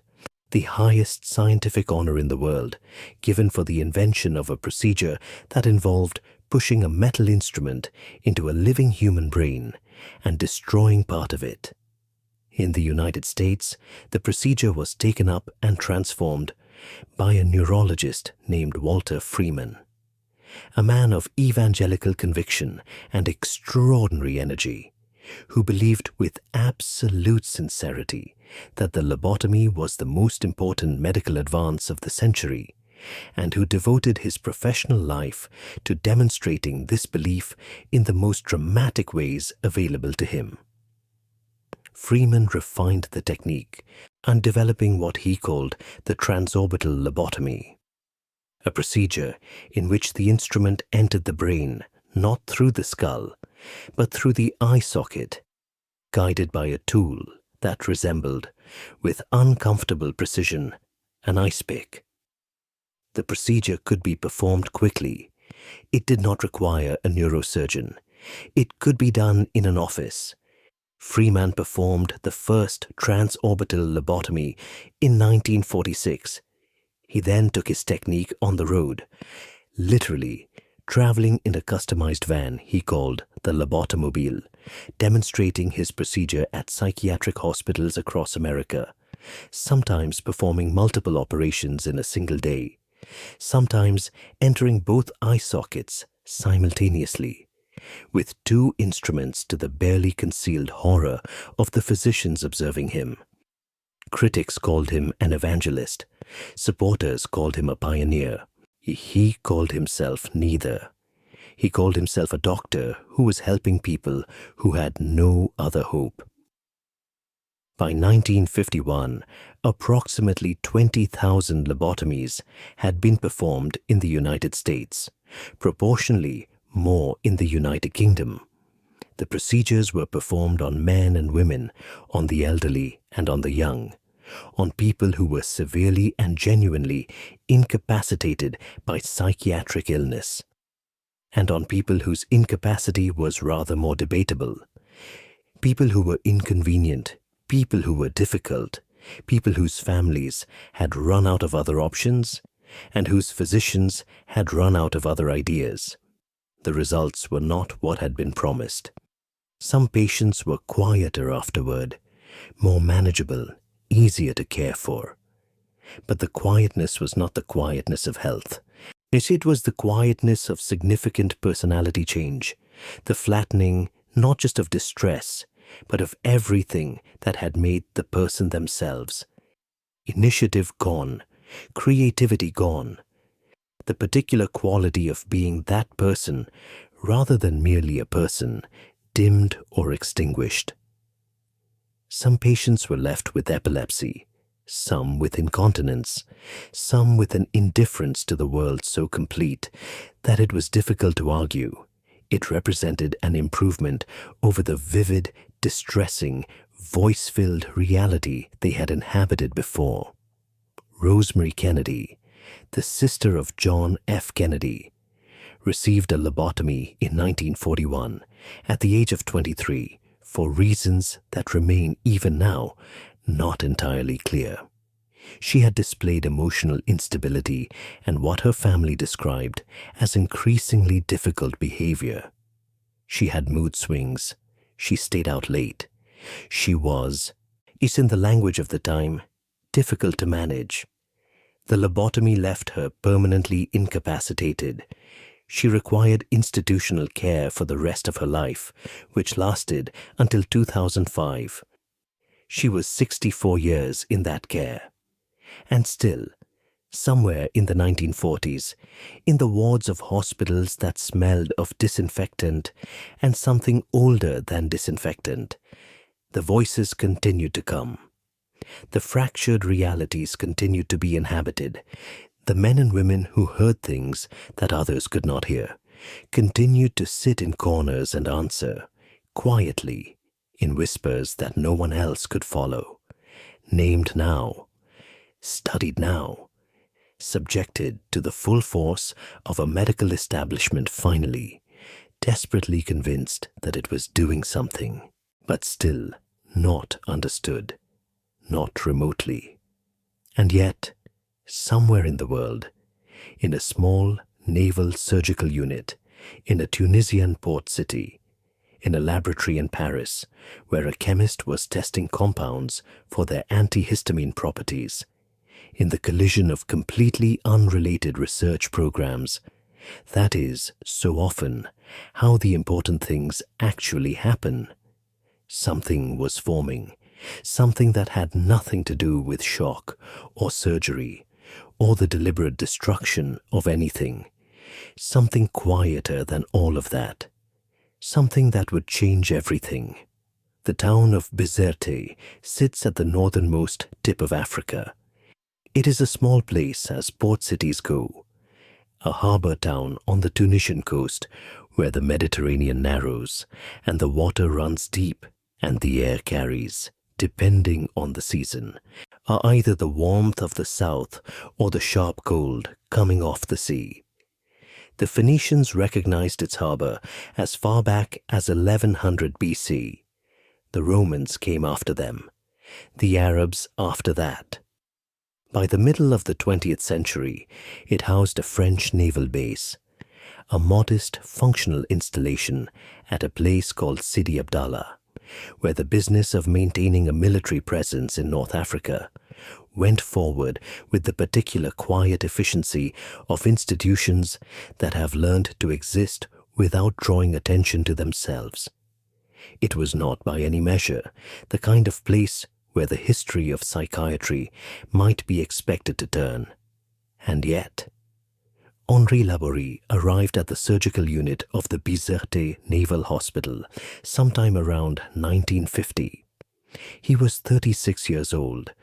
The highest scientific honor in the world, given for the invention of a procedure that involved pushing a metal instrument into a living human brain and destroying part of it. In the United States, the procedure was taken up and transformed by a neurologist named Walter Freeman, a man of evangelical conviction and extraordinary energy, who believed with absolute sincerity that the lobotomy was the most important medical advance of the century, and who devoted his professional life to demonstrating this belief in the most dramatic ways available to him. Freeman refined the technique and developing what he called the transorbital lobotomy, a procedure in which the instrument entered the brain not through the skull, but through the eye socket, guided by a tool that resembled, with uncomfortable precision, an ice pick. The procedure could be performed quickly. It did not require a neurosurgeon. It could be done in an office. Freeman performed the first transorbital lobotomy in 1946. He then took his technique on the road, literally traveling in a customized van he called the Lobotomobile, demonstrating his procedure at psychiatric hospitals across America, sometimes performing multiple operations in a single day, sometimes entering both eye sockets simultaneously, with two instruments to the barely concealed horror of the physicians observing him. Critics called him an evangelist. Supporters called him a pioneer. He called himself neither. He called himself a doctor who was helping people who had no other hope. By 1951, approximately 20,000 lobotomies had been performed in the United States, proportionally more in the United Kingdom. The procedures were performed on men and women, on the elderly and on the young, on people who were severely and genuinely incapacitated by psychiatric illness, and on people whose incapacity was rather more debatable, people who were inconvenient, people who were difficult, people whose families had run out of other options, and whose physicians had run out of other ideas. The results were not what had been promised. Some patients were quieter afterward, more manageable, easier to care for. But the quietness was not the quietness of health. It was the quietness of significant personality change, the flattening not just of distress, but of everything that had made the person themselves. Initiative gone, creativity gone, the particular quality of being that person rather than merely a person dimmed or extinguished. Some patients were left with epilepsy, some with incontinence, some with an indifference to the world so complete that it was difficult to argue. It represented an improvement over the vivid, distressing, voice-filled reality they had inhabited before. Rosemary Kennedy, the sister of John F. Kennedy, received a lobotomy in 1941 at the age of 23 for reasons that remain even now not entirely clear. She had displayed emotional instability and what her family described as increasingly difficult behavior. She had mood swings. She stayed out late. She was, in the language of the time, difficult to manage. The lobotomy left her permanently incapacitated. She required institutional care for the rest of her life, which lasted until 2005. She was 64 years in that care. And still, somewhere in the 1940s, in the wards of hospitals that smelled of disinfectant and something older than disinfectant, the voices continued to come. The fractured realities continued to be inhabited. The men and women who heard things that others could not hear continued to sit in corners and answer, quietly, in whispers that no one else could follow. Named now, studied now, subjected to the full force of a medical establishment finally, desperately convinced that it was doing something, but still not understood, not remotely. And yet, somewhere in the world, in a small naval surgical unit, in a Tunisian port city, in a laboratory in Paris, where a chemist was testing compounds for their antihistamine properties, in the collision of completely unrelated research programs, that is, so often, how the important things actually happen. Something was forming, something that had nothing to do with shock or surgery or the deliberate destruction of anything. Something quieter than all of that. Something that would change everything. The town of Bizerte sits at the northernmost tip of Africa. It is a small place as port cities go, a harbor town on the Tunisian coast where the Mediterranean narrows and the water runs deep and the air carries, depending on the season, are either the warmth of the south or the sharp cold coming off the sea. The Phoenicians recognized its harbor as far back as 1100 BC. The Romans came after them, the Arabs after that. By the middle of the 20th century, it housed a French naval base, a modest, functional installation at a place called Sidi Abdallah, where the business of maintaining a military presence in North Africa went forward with the particular quiet efficiency of institutions that have learned to exist without drawing attention to themselves. It was not by any measure the kind of place where the history of psychiatry might be expected to turn. And yet, Henri Laborie arrived at the surgical unit of the Bizerte Naval Hospital sometime around 1950. He was 36 years old,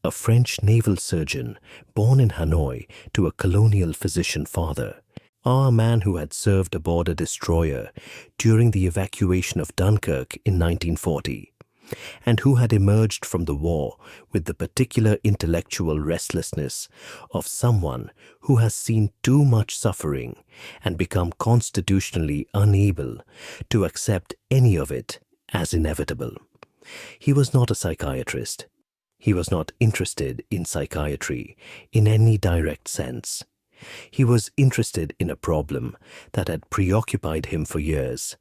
a French naval surgeon born in Hanoi to a colonial physician father, a man who had served aboard a destroyer during the evacuation of Dunkirk in 1940, and who had emerged from the war with the particular intellectual restlessness of someone who has seen too much suffering and become constitutionally unable to accept any of it as inevitable. He was not a psychiatrist. He was not interested in psychiatry in any direct sense. He was interested in a problem that had preoccupied him for years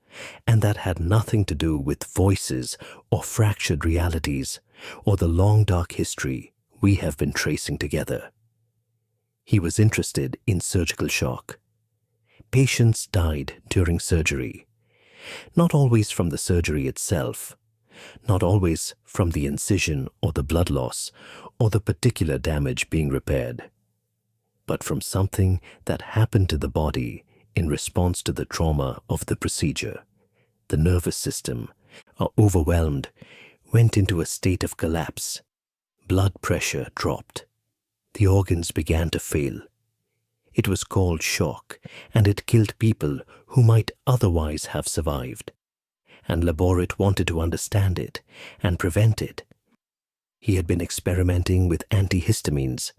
and that had nothing to do with voices or fractured realities or the long dark history we have been tracing together. He was interested in surgical shock. Patients died during surgery, not always from the surgery itself, not always from the incision or the blood loss or the particular damage being repaired. but from something that happened to the body in response to the trauma of the procedure. The nervous system, overwhelmed, went into a state of collapse. Blood pressure dropped. The organs began to fail. It was called shock, and it killed people who might otherwise have survived. And Laborit wanted to understand it and prevent it. He had been experimenting with antihistamines,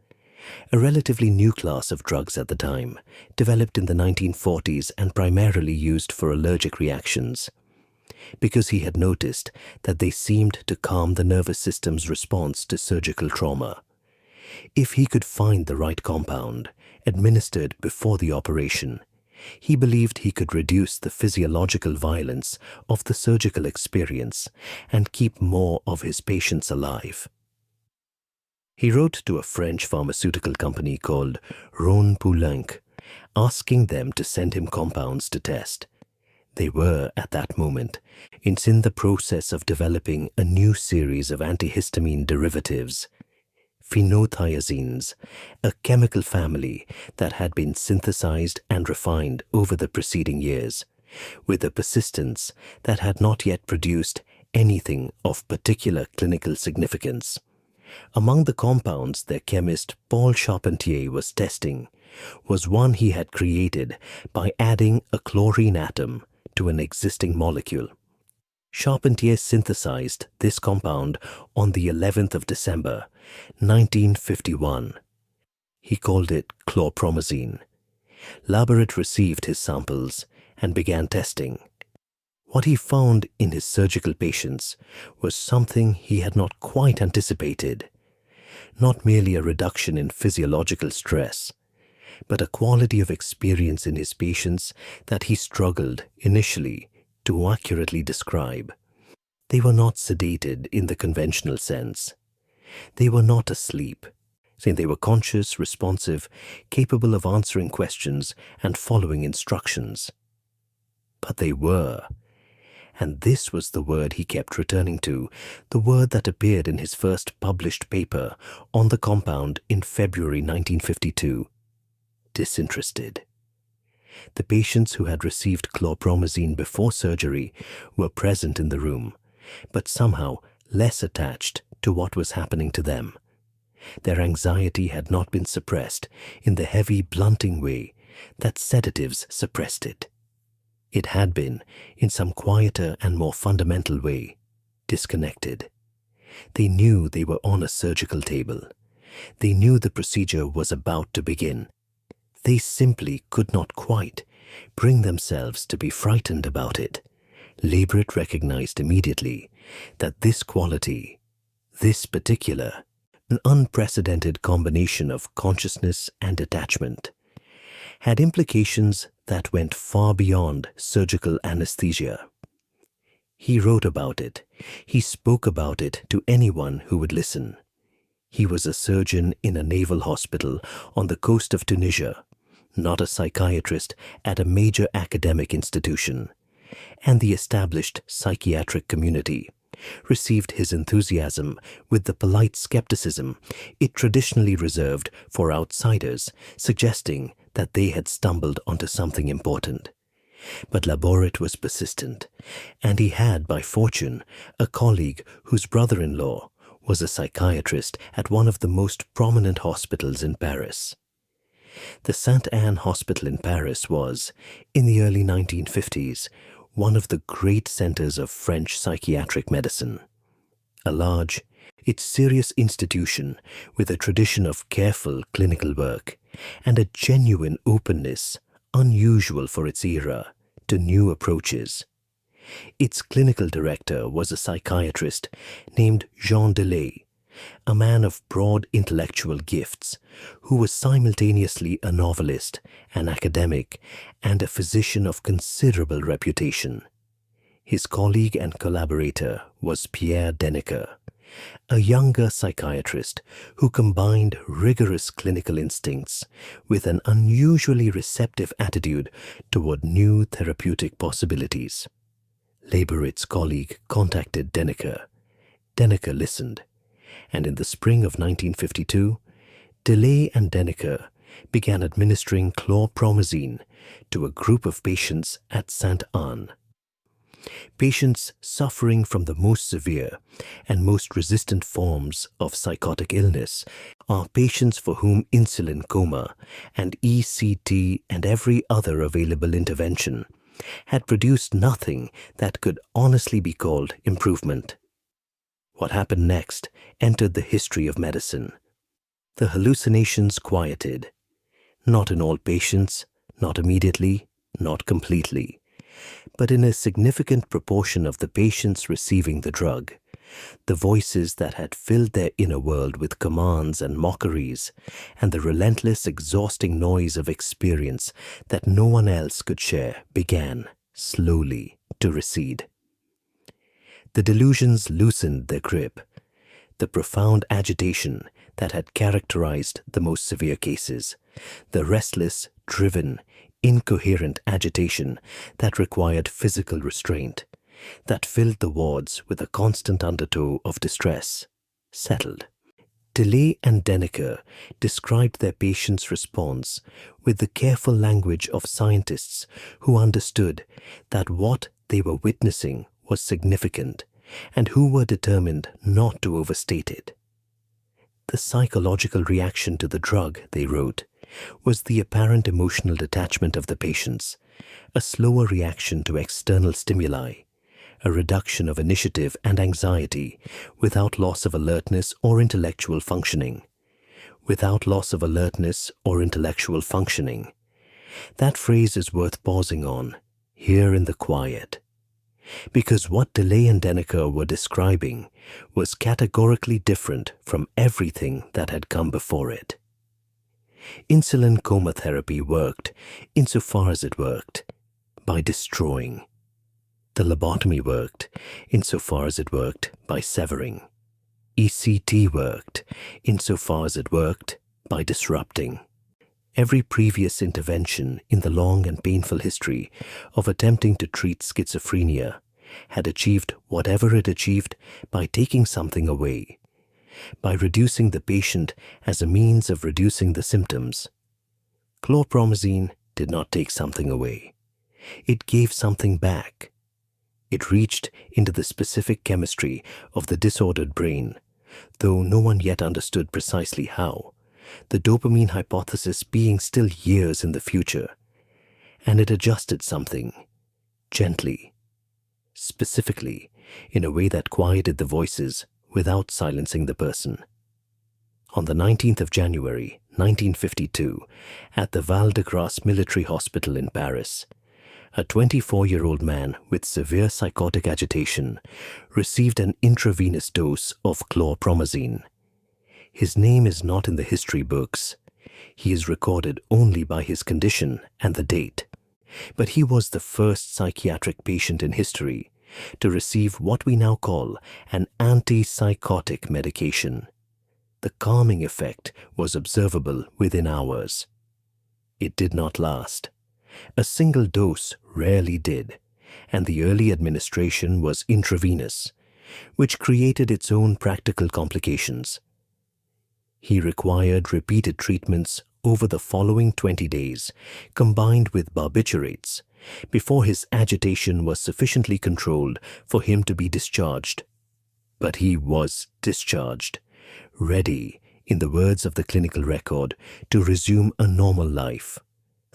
a relatively new class of drugs at the time, developed in the 1940s and primarily used for allergic reactions, because he had noticed that they seemed to calm the nervous system's response to surgical trauma. If he could find the right compound, administered before the operation, he believed he could reduce the physiological violence of the surgical experience and keep more of his patients alive. He wrote to a French pharmaceutical company called Ron Poulenc, asking them to send him compounds to test. They were, at that moment, in the process of developing a new series of antihistamine derivatives, phenothiazines, a chemical family that had been synthesized and refined over the preceding years, with a persistence that had not yet produced anything of particular clinical significance. Among the compounds their chemist Paul Charpentier was testing was one he had created by adding a chlorine atom to an existing molecule. Charpentier synthesized this compound on the 11th of December, 1951. He called it chlorpromazine. Laborit received his samples and began testing. What he found in his surgical patients was something he had not quite anticipated. Not merely a reduction in physiological stress, but a quality of experience in his patients that he struggled initially to accurately describe. They were not sedated in the conventional sense. They were not asleep. They were conscious, responsive, capable of answering questions and following instructions. But they were. And this was the word he kept returning to, the word that appeared in his first published paper on the compound in February 1952. Disinterested. The patients who had received chlorpromazine before surgery were present in the room, but somehow less attached to what was happening to them. Their anxiety had not been suppressed in the heavy, blunting way that sedatives suppressed it. It had been, in some quieter and more fundamental way, disconnected. They knew they were on a surgical table. They knew the procedure was about to begin. They simply could not quite bring themselves to be frightened about it. Laborit recognized immediately that this quality, this particular, an unprecedented combination of consciousness and detachment, had implications that went far beyond surgical anesthesia. He wrote about it. He spoke about it to anyone who would listen. He was a surgeon in a naval hospital on the coast of Tunisia, not a psychiatrist at a major academic institution, and the established psychiatric community received his enthusiasm with the polite skepticism it traditionally reserved for outsiders, suggesting that they had stumbled onto something important. But Laborit was persistent, and he had, by fortune, a colleague whose brother-in-law was a psychiatrist at one of the most prominent hospitals in Paris. The Sainte-Anne Hospital in Paris was, in the early 1950s, one of the great centers of French psychiatric medicine. A large, yet serious institution with a tradition of careful clinical work and a genuine openness unusual for its era to new approaches. Its clinical director was a psychiatrist named Jean Delay, a man of broad intellectual gifts who was simultaneously a novelist, an academic, and a physician of considerable reputation. His colleague and collaborator was Pierre Dennecker, a younger psychiatrist who combined rigorous clinical instincts with an unusually receptive attitude toward new therapeutic possibilities. Laborit's colleague contacted Dennecker. Listened, and in the spring of 1952, Delay and Dennecker began administering chlorpromazine to a group of patients at St. Anne. Patients suffering from the most severe and most resistant forms of psychotic illness are patients for whom insulin coma and ECT and every other available intervention had produced nothing that could honestly be called improvement. What happened next entered the history of medicine. The hallucinations quieted. Not in all patients, not immediately, not completely, but in a significant proportion of the patients receiving the drug. The voices that had filled their inner world with commands and mockeries, and the relentless, exhausting noise of experience that no one else could share began, slowly, to recede. The delusions loosened their grip. The profound agitation that had characterized the most severe cases, the restless, driven, incoherent agitation that required physical restraint, that filled the wards with a constant undertow of distress, settled. Delay and Denneker described their patients' response with the careful language of scientists who understood that what they were witnessing was significant and who were determined not to overstate it. The psychological reaction to the drug, they wrote, was the apparent emotional detachment of the patients, a slower reaction to external stimuli, a reduction of initiative and anxiety without loss of alertness or intellectual functioning. Without loss of alertness or intellectual functioning. That phrase is worth pausing on, here in the quiet. Because what Delay and Denneker were describing was categorically different from everything that had come before it. Insulin coma therapy worked, insofar as it worked, by destroying. The lobotomy worked, insofar as it worked, by severing. ECT worked, insofar as it worked, by disrupting. Every previous intervention in the long and painful history of attempting to treat schizophrenia had achieved whatever it achieved by taking something away, by reducing the patient as a means of reducing the symptoms. Chlorpromazine did not take something away. It gave something back. It reached into the specific chemistry of the disordered brain, though no one yet understood precisely how, the dopamine hypothesis being still years in the future, and it adjusted something, gently, specifically, in a way that quieted the voices without silencing the person. On the 19th of January, 1952, at the Val-de-Grâce Military Hospital in Paris, a 24-year-old man with severe psychotic agitation received an intravenous dose of chlorpromazine. His name is not in the history books. He is recorded only by his condition and the date. But he was the first psychiatric patient in history to receive what we now call an antipsychotic medication. The calming effect was observable within hours. It did not last. A single dose rarely did, and the early administration was intravenous, which created its own practical complications. He required repeated treatments over the following 20 days, combined with barbiturates, before his agitation was sufficiently controlled for him to be discharged. But he was discharged, ready, in the words of the clinical record, to resume a normal life.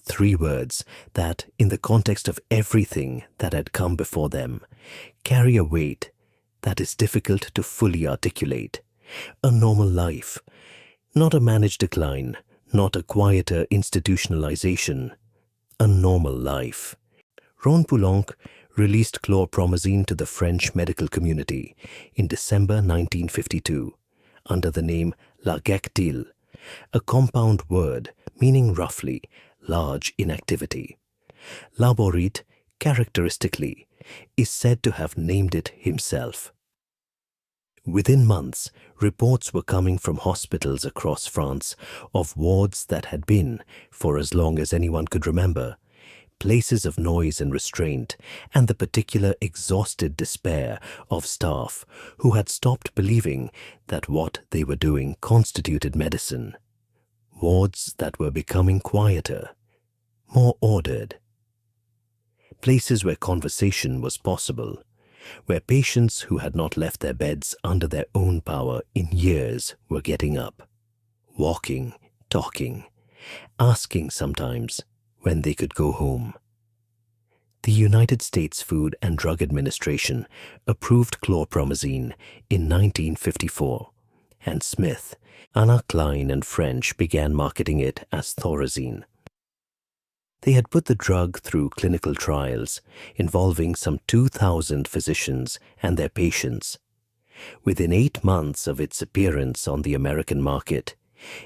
3 words that, in the context of everything that had come before them, carry a weight that is difficult to fully articulate. A normal life. Not a managed decline, not a quieter institutionalization. A normal life. Ron Poulenc released chlorpromazine to the French medical community in December 1952 under the name largectil, a compound word meaning roughly large inactivity. Laborit, characteristically, is said to have named it himself. Within months, reports were coming from hospitals across France of wards that had been, for as long as anyone could remember, places of noise and restraint, and the particular exhausted despair of staff who had stopped believing that what they were doing constituted medicine. wards that were becoming quieter, more ordered. Places where conversation was possible, where patients who had not left their beds under their own power in years were getting up, walking, talking, asking sometimes when they could go home. The United States Food and Drug Administration approved chlorpromazine in 1954, and Smith, Anna Klein and French began marketing it as Thorazine. They had put the drug through clinical trials involving some 2,000 physicians and their patients. Within 8 months of its appearance on the American market,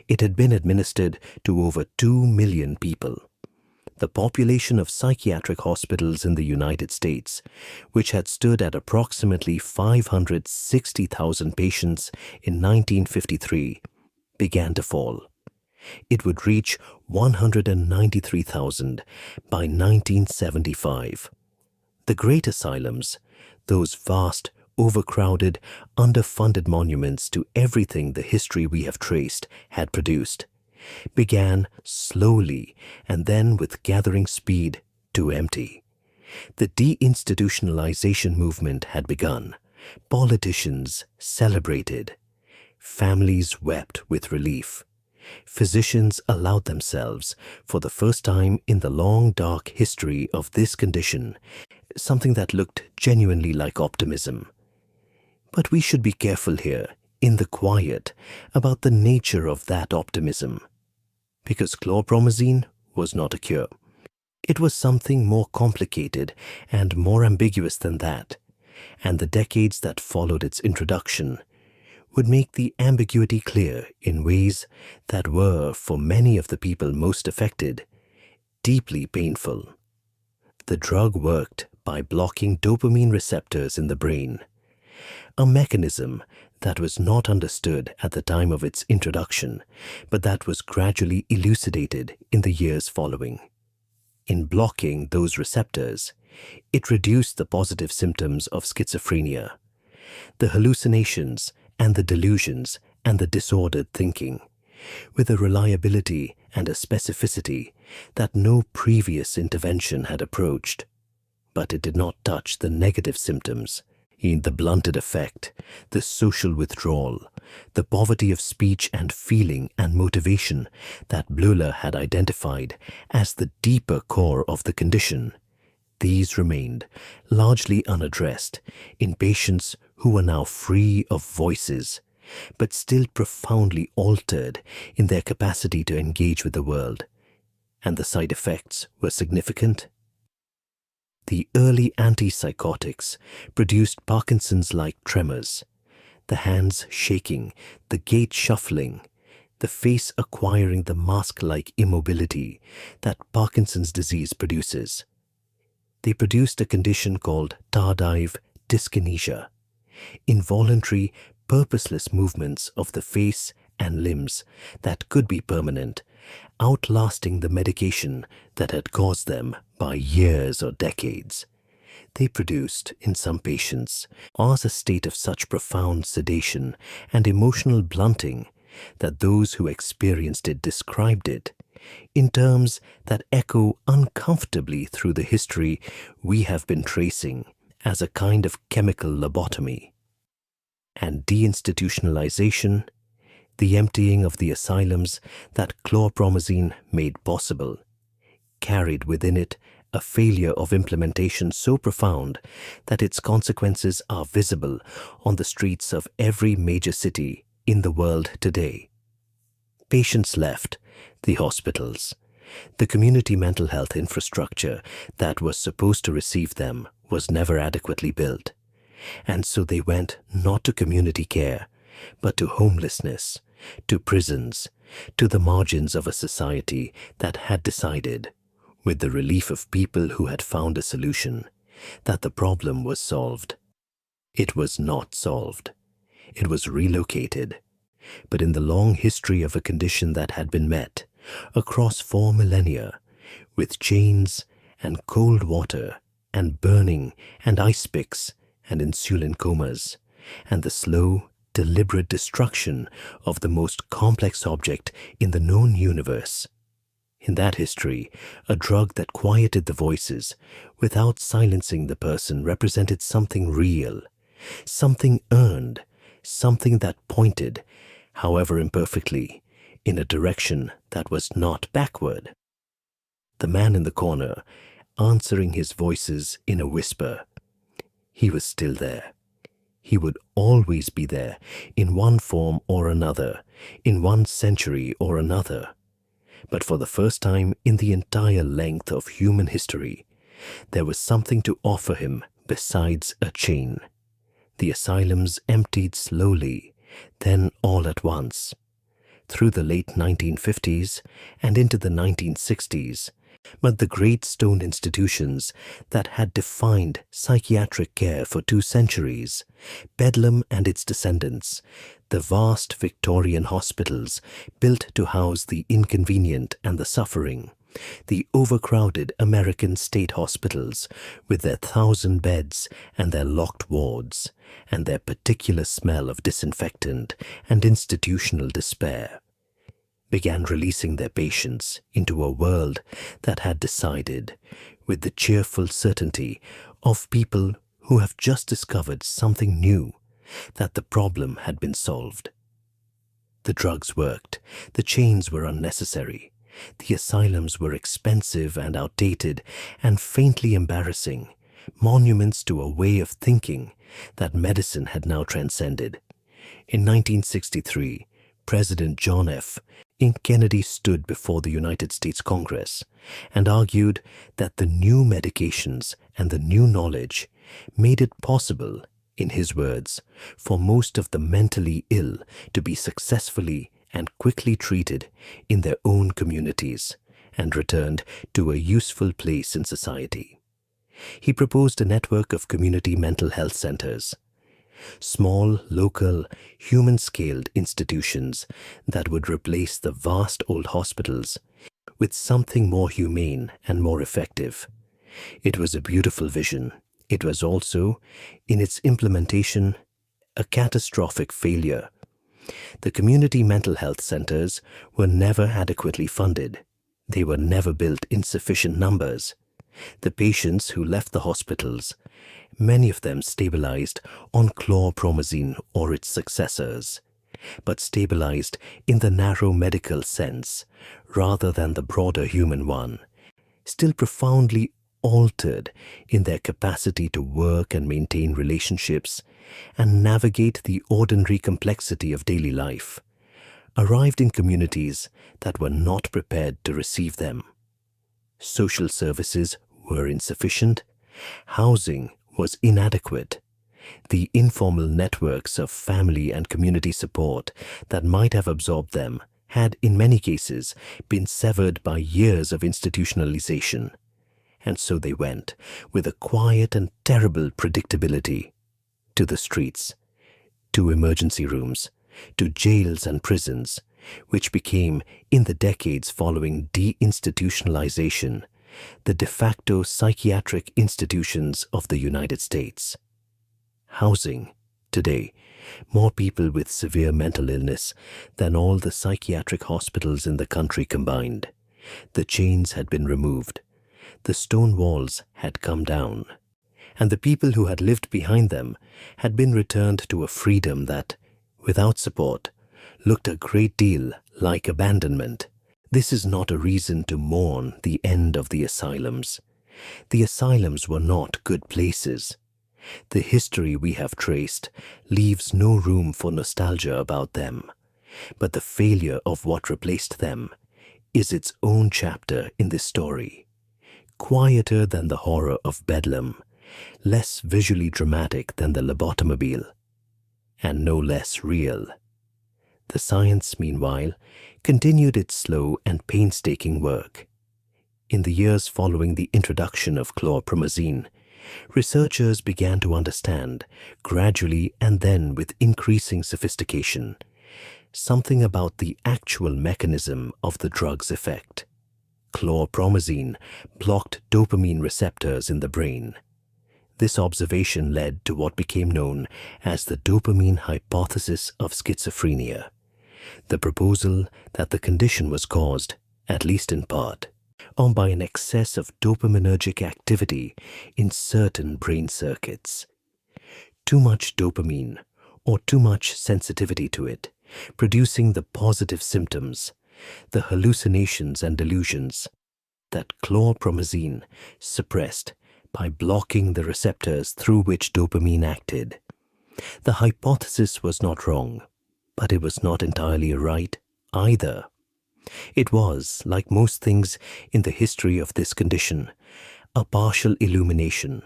it had been administered to over 2 million people. The population of psychiatric hospitals in the United States, which had stood at approximately 560,000 patients in 1953, began to fall. It would reach 193,000 by 1975. The great asylums, those vast, overcrowded, underfunded monuments to everything the history we have traced had produced, began slowly and then with gathering speed to empty. The deinstitutionalization movement had begun. Politicians celebrated. Families wept with relief. Physicians allowed themselves, for the first time in the long, dark history of this condition, something that looked genuinely like optimism. But we should be careful here, in the quiet, about the nature of that optimism. Because chlorpromazine was not a cure. It was something more complicated and more ambiguous than that, and the decades that followed its introduction would make the ambiguity clear in ways that were, for many of the people most affected, deeply painful. The drug worked by blocking dopamine receptors in the brain, a mechanism that was not understood at the time of its introduction, but that was gradually elucidated in the years following. In blocking those receptors, it reduced the positive symptoms of schizophrenia, the hallucinations and the delusions and the disordered thinking, with a reliability and a specificity that no previous intervention had approached. But it did not touch the negative symptoms, in the blunted effect, the social withdrawal, the poverty of speech and feeling and motivation that Bleuler had identified as the deeper core of the condition. These remained largely unaddressed in patients who were now free of voices, but still profoundly altered in their capacity to engage with the world. And the side effects were significant. The early antipsychotics produced Parkinson's-like tremors, the hands shaking, the gait shuffling, the face acquiring the mask-like immobility that Parkinson's disease produces. They produced a condition called tardive dyskinesia, involuntary, purposeless movements of the face and limbs that could be permanent, outlasting the medication that had caused them by years or decades. They produced, in some patients, a state of such profound sedation and emotional blunting that those who experienced it described it in terms that echo uncomfortably through the history we have been tracing as a kind of chemical lobotomy. And deinstitutionalization, the emptying of the asylums that chlorpromazine made possible, carried within it a failure of implementation so profound that its consequences are visible on the streets of every major city in the world today. Patients left the hospitals. The community mental health infrastructure that was supposed to receive them was never adequately built, and so they went not to community care, but to homelessness, to prisons, to the margins of a society that had decided, with the relief of people who had found a solution, that the problem was solved. It was not solved. It was relocated. But in the long history of a condition that had been met across 4 millennia, with chains and cold water and burning and ice picks and insulin comas, and the slow deliberate destruction of the most complex object in the known universe. In that history, a drug that quieted the voices without silencing the person represented something real, something earned, something that pointed, however imperfectly, in a direction that was not backward. The man in the corner, answering his voices in a whisper, he was still there. He would always be there, in one form or another, in one century or another. But for the first time in the entire length of human history, there was something to offer him besides a chain. The asylums emptied slowly, then all at once. Through the late 1950s and into the 1960s, but the great stone institutions that had defined psychiatric care for 2 centuries, Bedlam and its descendants, the vast Victorian hospitals built to house the inconvenient and the suffering, the overcrowded American state hospitals with their 1,000 beds and their locked wards, and their particular smell of disinfectant and institutional despair, began releasing their patients into a world that had decided, with the cheerful certainty of people who have just discovered something new, that the problem had been solved. The drugs worked, the chains were unnecessary, the asylums were expensive and outdated and faintly embarrassing, monuments to a way of thinking that medicine had now transcended. In 1963, President John F. Kennedy stood before the United States Congress and argued that the new medications and the new knowledge made it possible, in his words, for most of the mentally ill to be successfully and quickly treated in their own communities and returned to a useful place in society. He proposed a network of community mental health centers, small, local, human-scaled institutions that would replace the vast old hospitals with something more humane and more effective. It was a beautiful vision. It was also, in its implementation, a catastrophic failure. The community mental health centers were never adequately funded. They were never built in sufficient numbers. The patients who left the hospitals, many of them stabilized on chlorpromazine or its successors, but stabilized in the narrow medical sense rather than the broader human one, still profoundly altered in their capacity to work and maintain relationships and navigate the ordinary complexity of daily life, arrived in communities that were not prepared to receive them. Social services were insufficient, housing was inadequate. The informal networks of family and community support that might have absorbed them had in many cases been severed by years of institutionalization. And so they went, with a quiet and terrible predictability, to the streets, to emergency rooms, to jails and prisons, which became, in the decades following deinstitutionalization, the de facto psychiatric institutions of the United States. Housing, today, more people with severe mental illness than all the psychiatric hospitals in the country combined. The chains had been removed. The stone walls had come down, and the people who had lived behind them had been returned to a freedom that, without support, looked a great deal like abandonment. This is not a reason to mourn the end of the asylums. The asylums were not good places. The history we have traced leaves no room for nostalgia about them, but the failure of what replaced them is its own chapter in this story. Quieter than the horror of Bedlam, less visually dramatic than the lobotomobile, and no less real. The science, meanwhile, continued its slow and painstaking work. In the years following the introduction of chlorpromazine, researchers began to understand, gradually and then with increasing sophistication, something about the actual mechanism of the drug's effect. Chlorpromazine blocked dopamine receptors in the brain. This observation led to what became known as the dopamine hypothesis of schizophrenia, the proposal that the condition was caused, at least in part, by an excess of dopaminergic activity in certain brain circuits. Too much dopamine, or too much sensitivity to it, producing the positive symptoms, the hallucinations and delusions, that chlorpromazine suppressed by blocking the receptors through which dopamine acted. The hypothesis was not wrong, but it was not entirely right either. It was, like most things in the history of this condition, a partial illumination,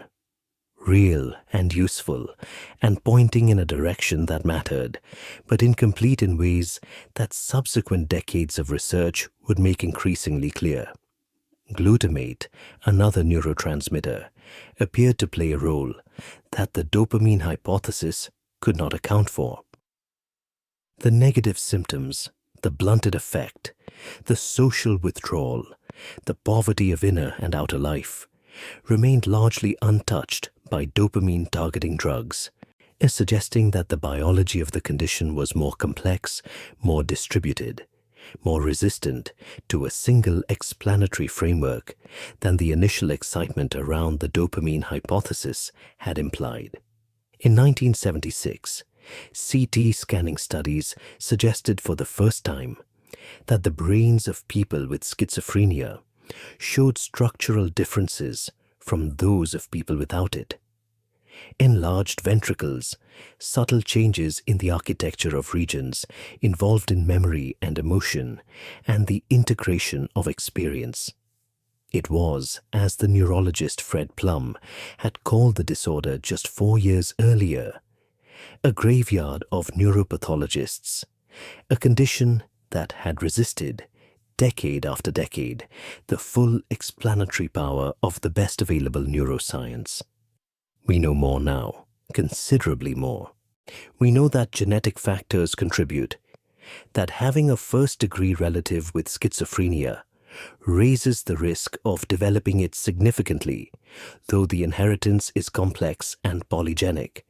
real and useful, and pointing in a direction that mattered, but incomplete in ways that subsequent decades of research would make increasingly clear. Glutamate, another neurotransmitter, appeared to play a role that the dopamine hypothesis could not account for. The negative symptoms, the blunted effect, the social withdrawal, the poverty of inner and outer life, remained largely untouched by dopamine-targeting drugs, suggesting that the biology of the condition was more complex, more distributed, more resistant to a single explanatory framework than the initial excitement around the dopamine hypothesis had implied. In 1976, CT scanning studies suggested for the first time that the brains of people with schizophrenia showed structural differences from those of people without it. Enlarged ventricles, subtle changes in the architecture of regions involved in memory and emotion, and the integration of experience. It was, as the neurologist Fred Plum had called the disorder just 4 years earlier, a graveyard of neuropathologists, a condition that had resisted, decade after decade, the full explanatory power of the best available neuroscience. We know more now, considerably more. We know that genetic factors contribute, that having a first-degree relative with schizophrenia raises the risk of developing it significantly, though the inheritance is complex and polygenic,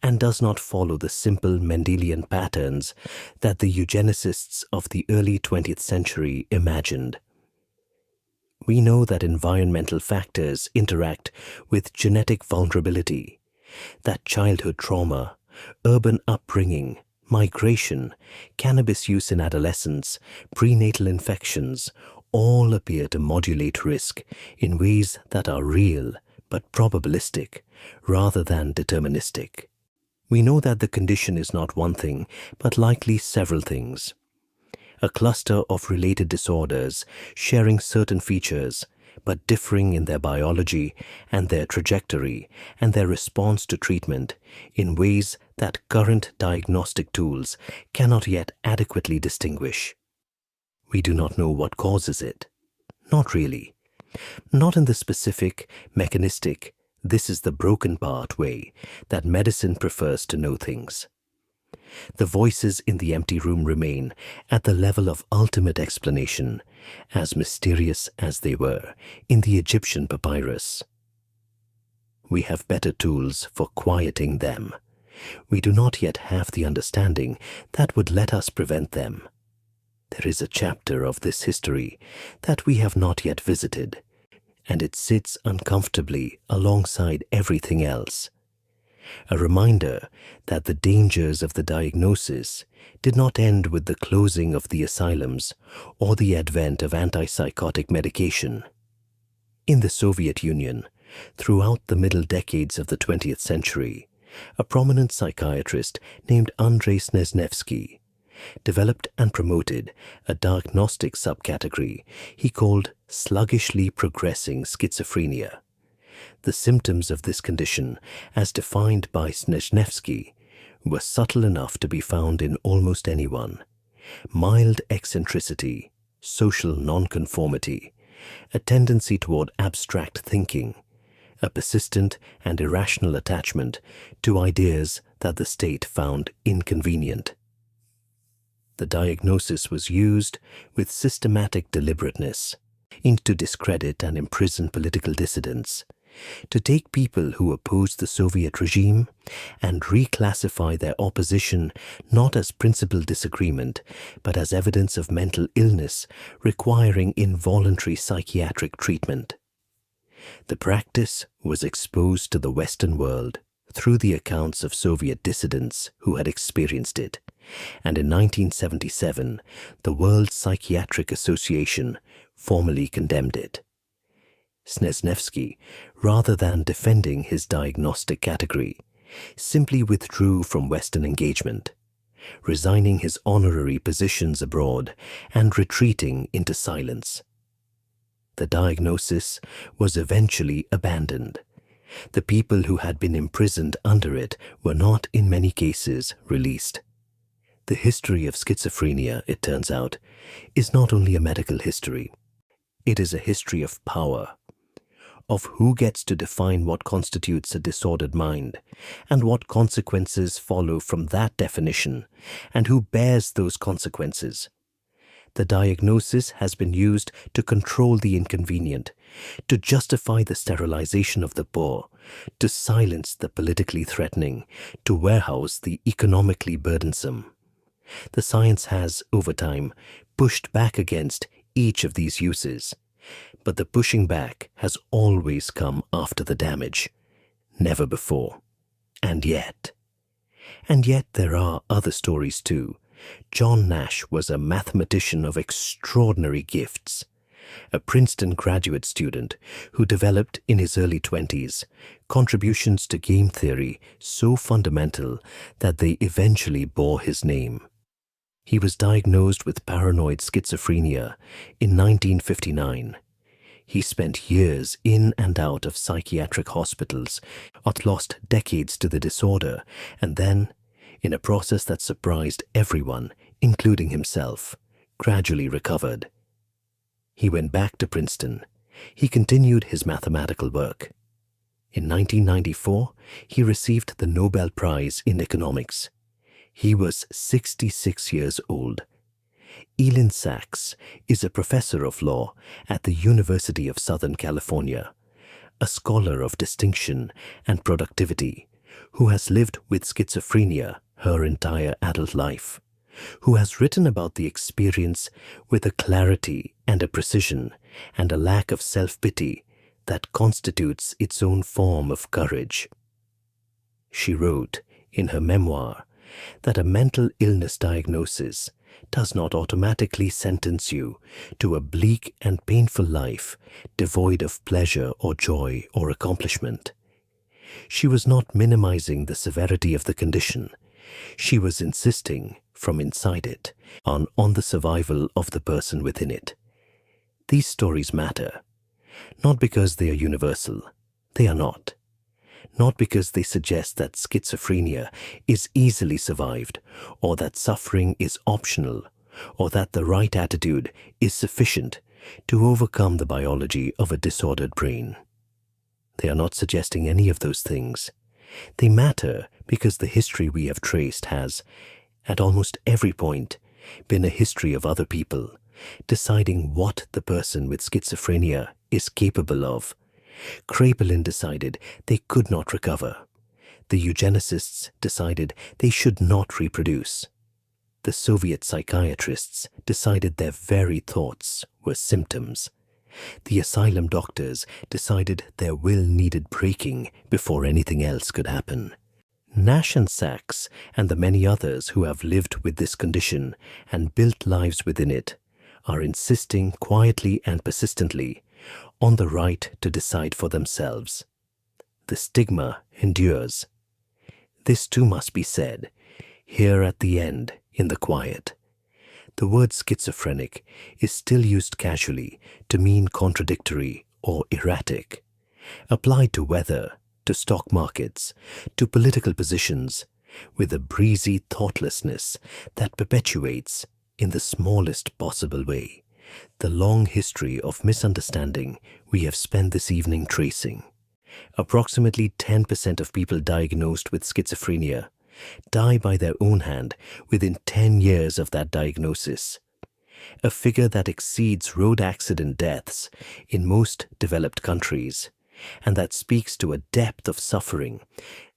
and does not follow the simple Mendelian patterns that the eugenicists of the early 20th century imagined. We know that environmental factors interact with genetic vulnerability, that childhood trauma, urban upbringing, migration, cannabis use in adolescence, prenatal infections, all appear to modulate risk in ways that are real but probabilistic rather than deterministic. We know that the condition is not one thing, but likely several things. A cluster of related disorders sharing certain features, but differing in their biology and their trajectory and their response to treatment in ways that current diagnostic tools cannot yet adequately distinguish. We do not know what causes it. Not really. Not in the specific, mechanistic, this is the broken part way that medicine prefers to know things. The voices in the empty room remain at the level of ultimate explanation, as mysterious as they were in the Egyptian papyrus. We have better tools for quieting them. We do not yet have the understanding that would let us prevent them. There is a chapter of this history that we have not yet visited, and it sits uncomfortably alongside everything else. A reminder that the dangers of the diagnosis did not end with the closing of the asylums or the advent of antipsychotic medication. In the Soviet Union, throughout the middle decades of the 20th century, a prominent psychiatrist named Andrei Snezhnevsky developed and promoted a diagnostic subcategory he called sluggishly progressing schizophrenia. The symptoms of this condition, as defined by Snezhnevsky, were subtle enough to be found in almost anyone. Mild eccentricity, social nonconformity, a tendency toward abstract thinking, a persistent and irrational attachment to ideas that the state found inconvenient. The diagnosis was used with systematic deliberateness to discredit and imprison political dissidents, to take people who opposed the Soviet regime and reclassify their opposition not as principal disagreement, but as evidence of mental illness requiring involuntary psychiatric treatment. The practice was exposed to the Western world through the accounts of Soviet dissidents who had experienced it, and in 1977, the World Psychiatric Association formally condemned it. Snezhnevsky, rather than defending his diagnostic category, simply withdrew from Western engagement, resigning his honorary positions abroad and retreating into silence. The diagnosis was eventually abandoned. The people who had been imprisoned under it were not, in many cases, released. The history of schizophrenia, it turns out, is not only a medical history. It is a history of power, of who gets to define what constitutes a disordered mind, and what consequences follow from that definition, and who bears those consequences. The diagnosis has been used to control the inconvenient, to justify the sterilization of the poor, to silence the politically threatening, to warehouse the economically burdensome. The science has, over time, pushed back against each of these uses, but the pushing back has always come after the damage, never before. And yet there are other stories too. John Nash was a mathematician of extraordinary gifts, a Princeton graduate student who developed in his early 20s contributions to game theory so fundamental that they eventually bore his name. He was diagnosed with paranoid schizophrenia in 1959. He spent years in and out of psychiatric hospitals, but lost decades to the disorder, and then, in a process that surprised everyone, including himself, gradually recovered. He went back to Princeton. He continued his mathematical work. In 1994, he received the Nobel Prize in Economics. He was 66 years old. Elin Sachs is a professor of law at the University of Southern California, a scholar of distinction and productivity, who has lived with schizophrenia her entire adult life, who has written about the experience with a clarity and a precision and a lack of self-pity that constitutes its own form of courage. She wrote in her memoir that a mental illness diagnosis does not automatically sentence you to a bleak and painful life devoid of pleasure or joy or accomplishment. She was not minimizing the severity of the condition. She was insisting, from inside it, on the survival of the person within it. These stories matter, not because they are universal. They are not. Not because they suggest that schizophrenia is easily survived, or that suffering is optional, or that the right attitude is sufficient to overcome the biology of a disordered brain. They are not suggesting any of those things. They matter because the history we have traced has, at almost every point, been a history of other people deciding what the person with schizophrenia is capable of. Kraepelin decided they could not recover. The eugenicists decided they should not reproduce. The Soviet psychiatrists decided their very thoughts were symptoms. The asylum doctors decided their will needed breaking before anything else could happen. Nash and Sachs and the many others who have lived with this condition and built lives within it are insisting quietly and persistently on the right to decide for themselves. The stigma endures. This too must be said, here at the end, in the quiet. The word schizophrenic is still used casually to mean contradictory or erratic, applied to weather, to stock markets, to political positions, with a breezy thoughtlessness that perpetuates, in the smallest possible way, the long history of misunderstanding we have spent this evening tracing. Approximately 10% of people diagnosed with schizophrenia die by their own hand within 10 years of that diagnosis, a figure that exceeds road accident deaths in most developed countries and that speaks to a depth of suffering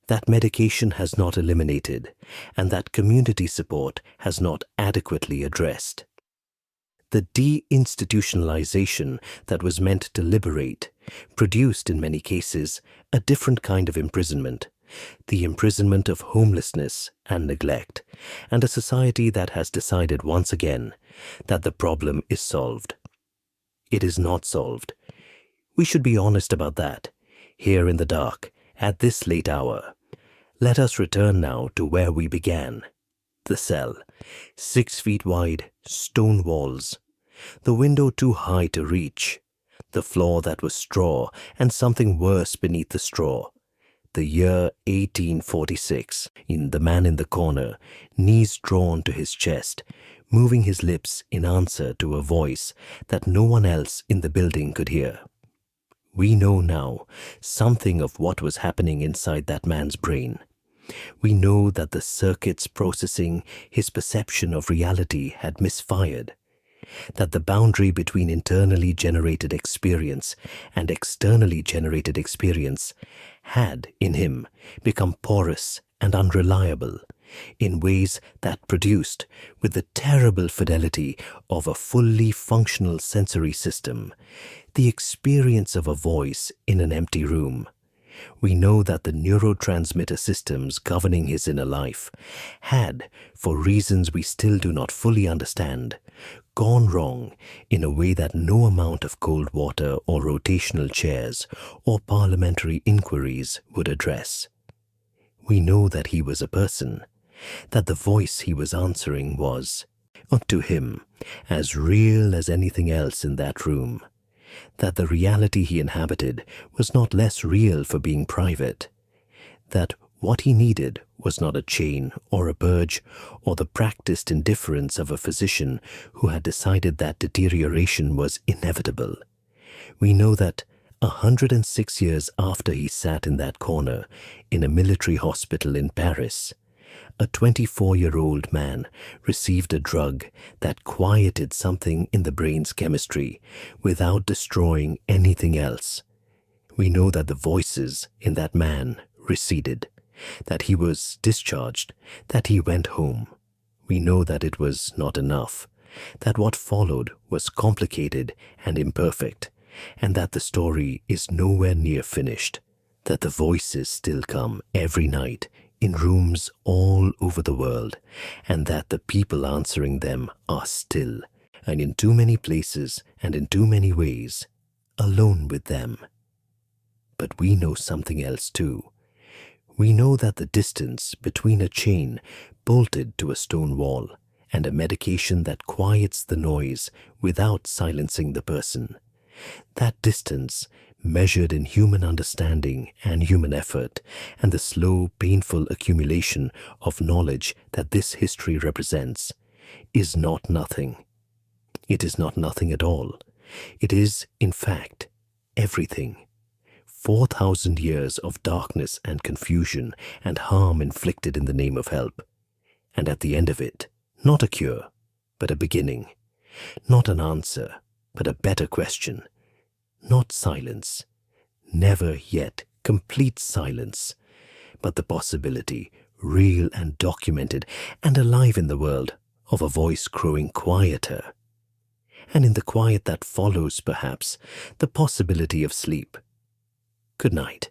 that medication has not eliminated and that community support has not adequately addressed. The deinstitutionalization that was meant to liberate produced in many cases a different kind of imprisonment, the imprisonment of homelessness and neglect, and a society that has decided once again that the problem is solved. It is not solved. We should be honest about that, here in the dark, at this late hour. Let us return now to where we began. The cell, 6 feet wide, stone walls, the window too high to reach, the floor that was straw and something worse beneath the straw. The year 1846, in the man in the corner, knees drawn to his chest, moving his lips in answer to a voice that no one else in the building could hear. We know now something of what was happening inside that man's brain. We know that the circuits processing his perception of reality had misfired, that the boundary between internally generated experience and externally generated experience had, in him, become porous and unreliable in ways that produced, with the terrible fidelity of a fully functional sensory system, the experience of a voice in an empty room. We know that the neurotransmitter systems governing his inner life had, for reasons we still do not fully understand, gone wrong in a way that no amount of cold water or rotational chairs or parliamentary inquiries would address. We know that he was a person, that the voice he was answering was, to him, as real as anything else in that room, that the reality he inhabited was not less real for being private, that what he needed was not a chain or a burge or the practiced indifference of a physician who had decided that deterioration was inevitable. We know that 106 years after he sat in that corner in a military hospital in Paris, a 24-year-old man received a drug that quieted something in the brain's chemistry without destroying anything else. We know that the voices in that man receded, that he was discharged, that he went home. We know that it was not enough, that what followed was complicated and imperfect, and that the story is nowhere near finished, that the voices still come every night in rooms all over the world, and that the people answering them are still, and in too many places and in too many ways, alone with them. But we know something else too. We know that the distance between a chain bolted to a stone wall and a medication that quiets the noise without silencing the person, that distance, measured in human understanding and human effort and the slow, painful accumulation of knowledge that this history represents, is not nothing. It is not nothing at all. It is, in fact, everything. 4,000 years of darkness and confusion and harm inflicted in the name of help. And at the end of it, not a cure, but a beginning. Not an answer, but a better question. Not silence, never yet complete silence, but the possibility, real and documented and alive in the world, of a voice growing quieter. And in the quiet that follows, perhaps, the possibility of sleep. Good night.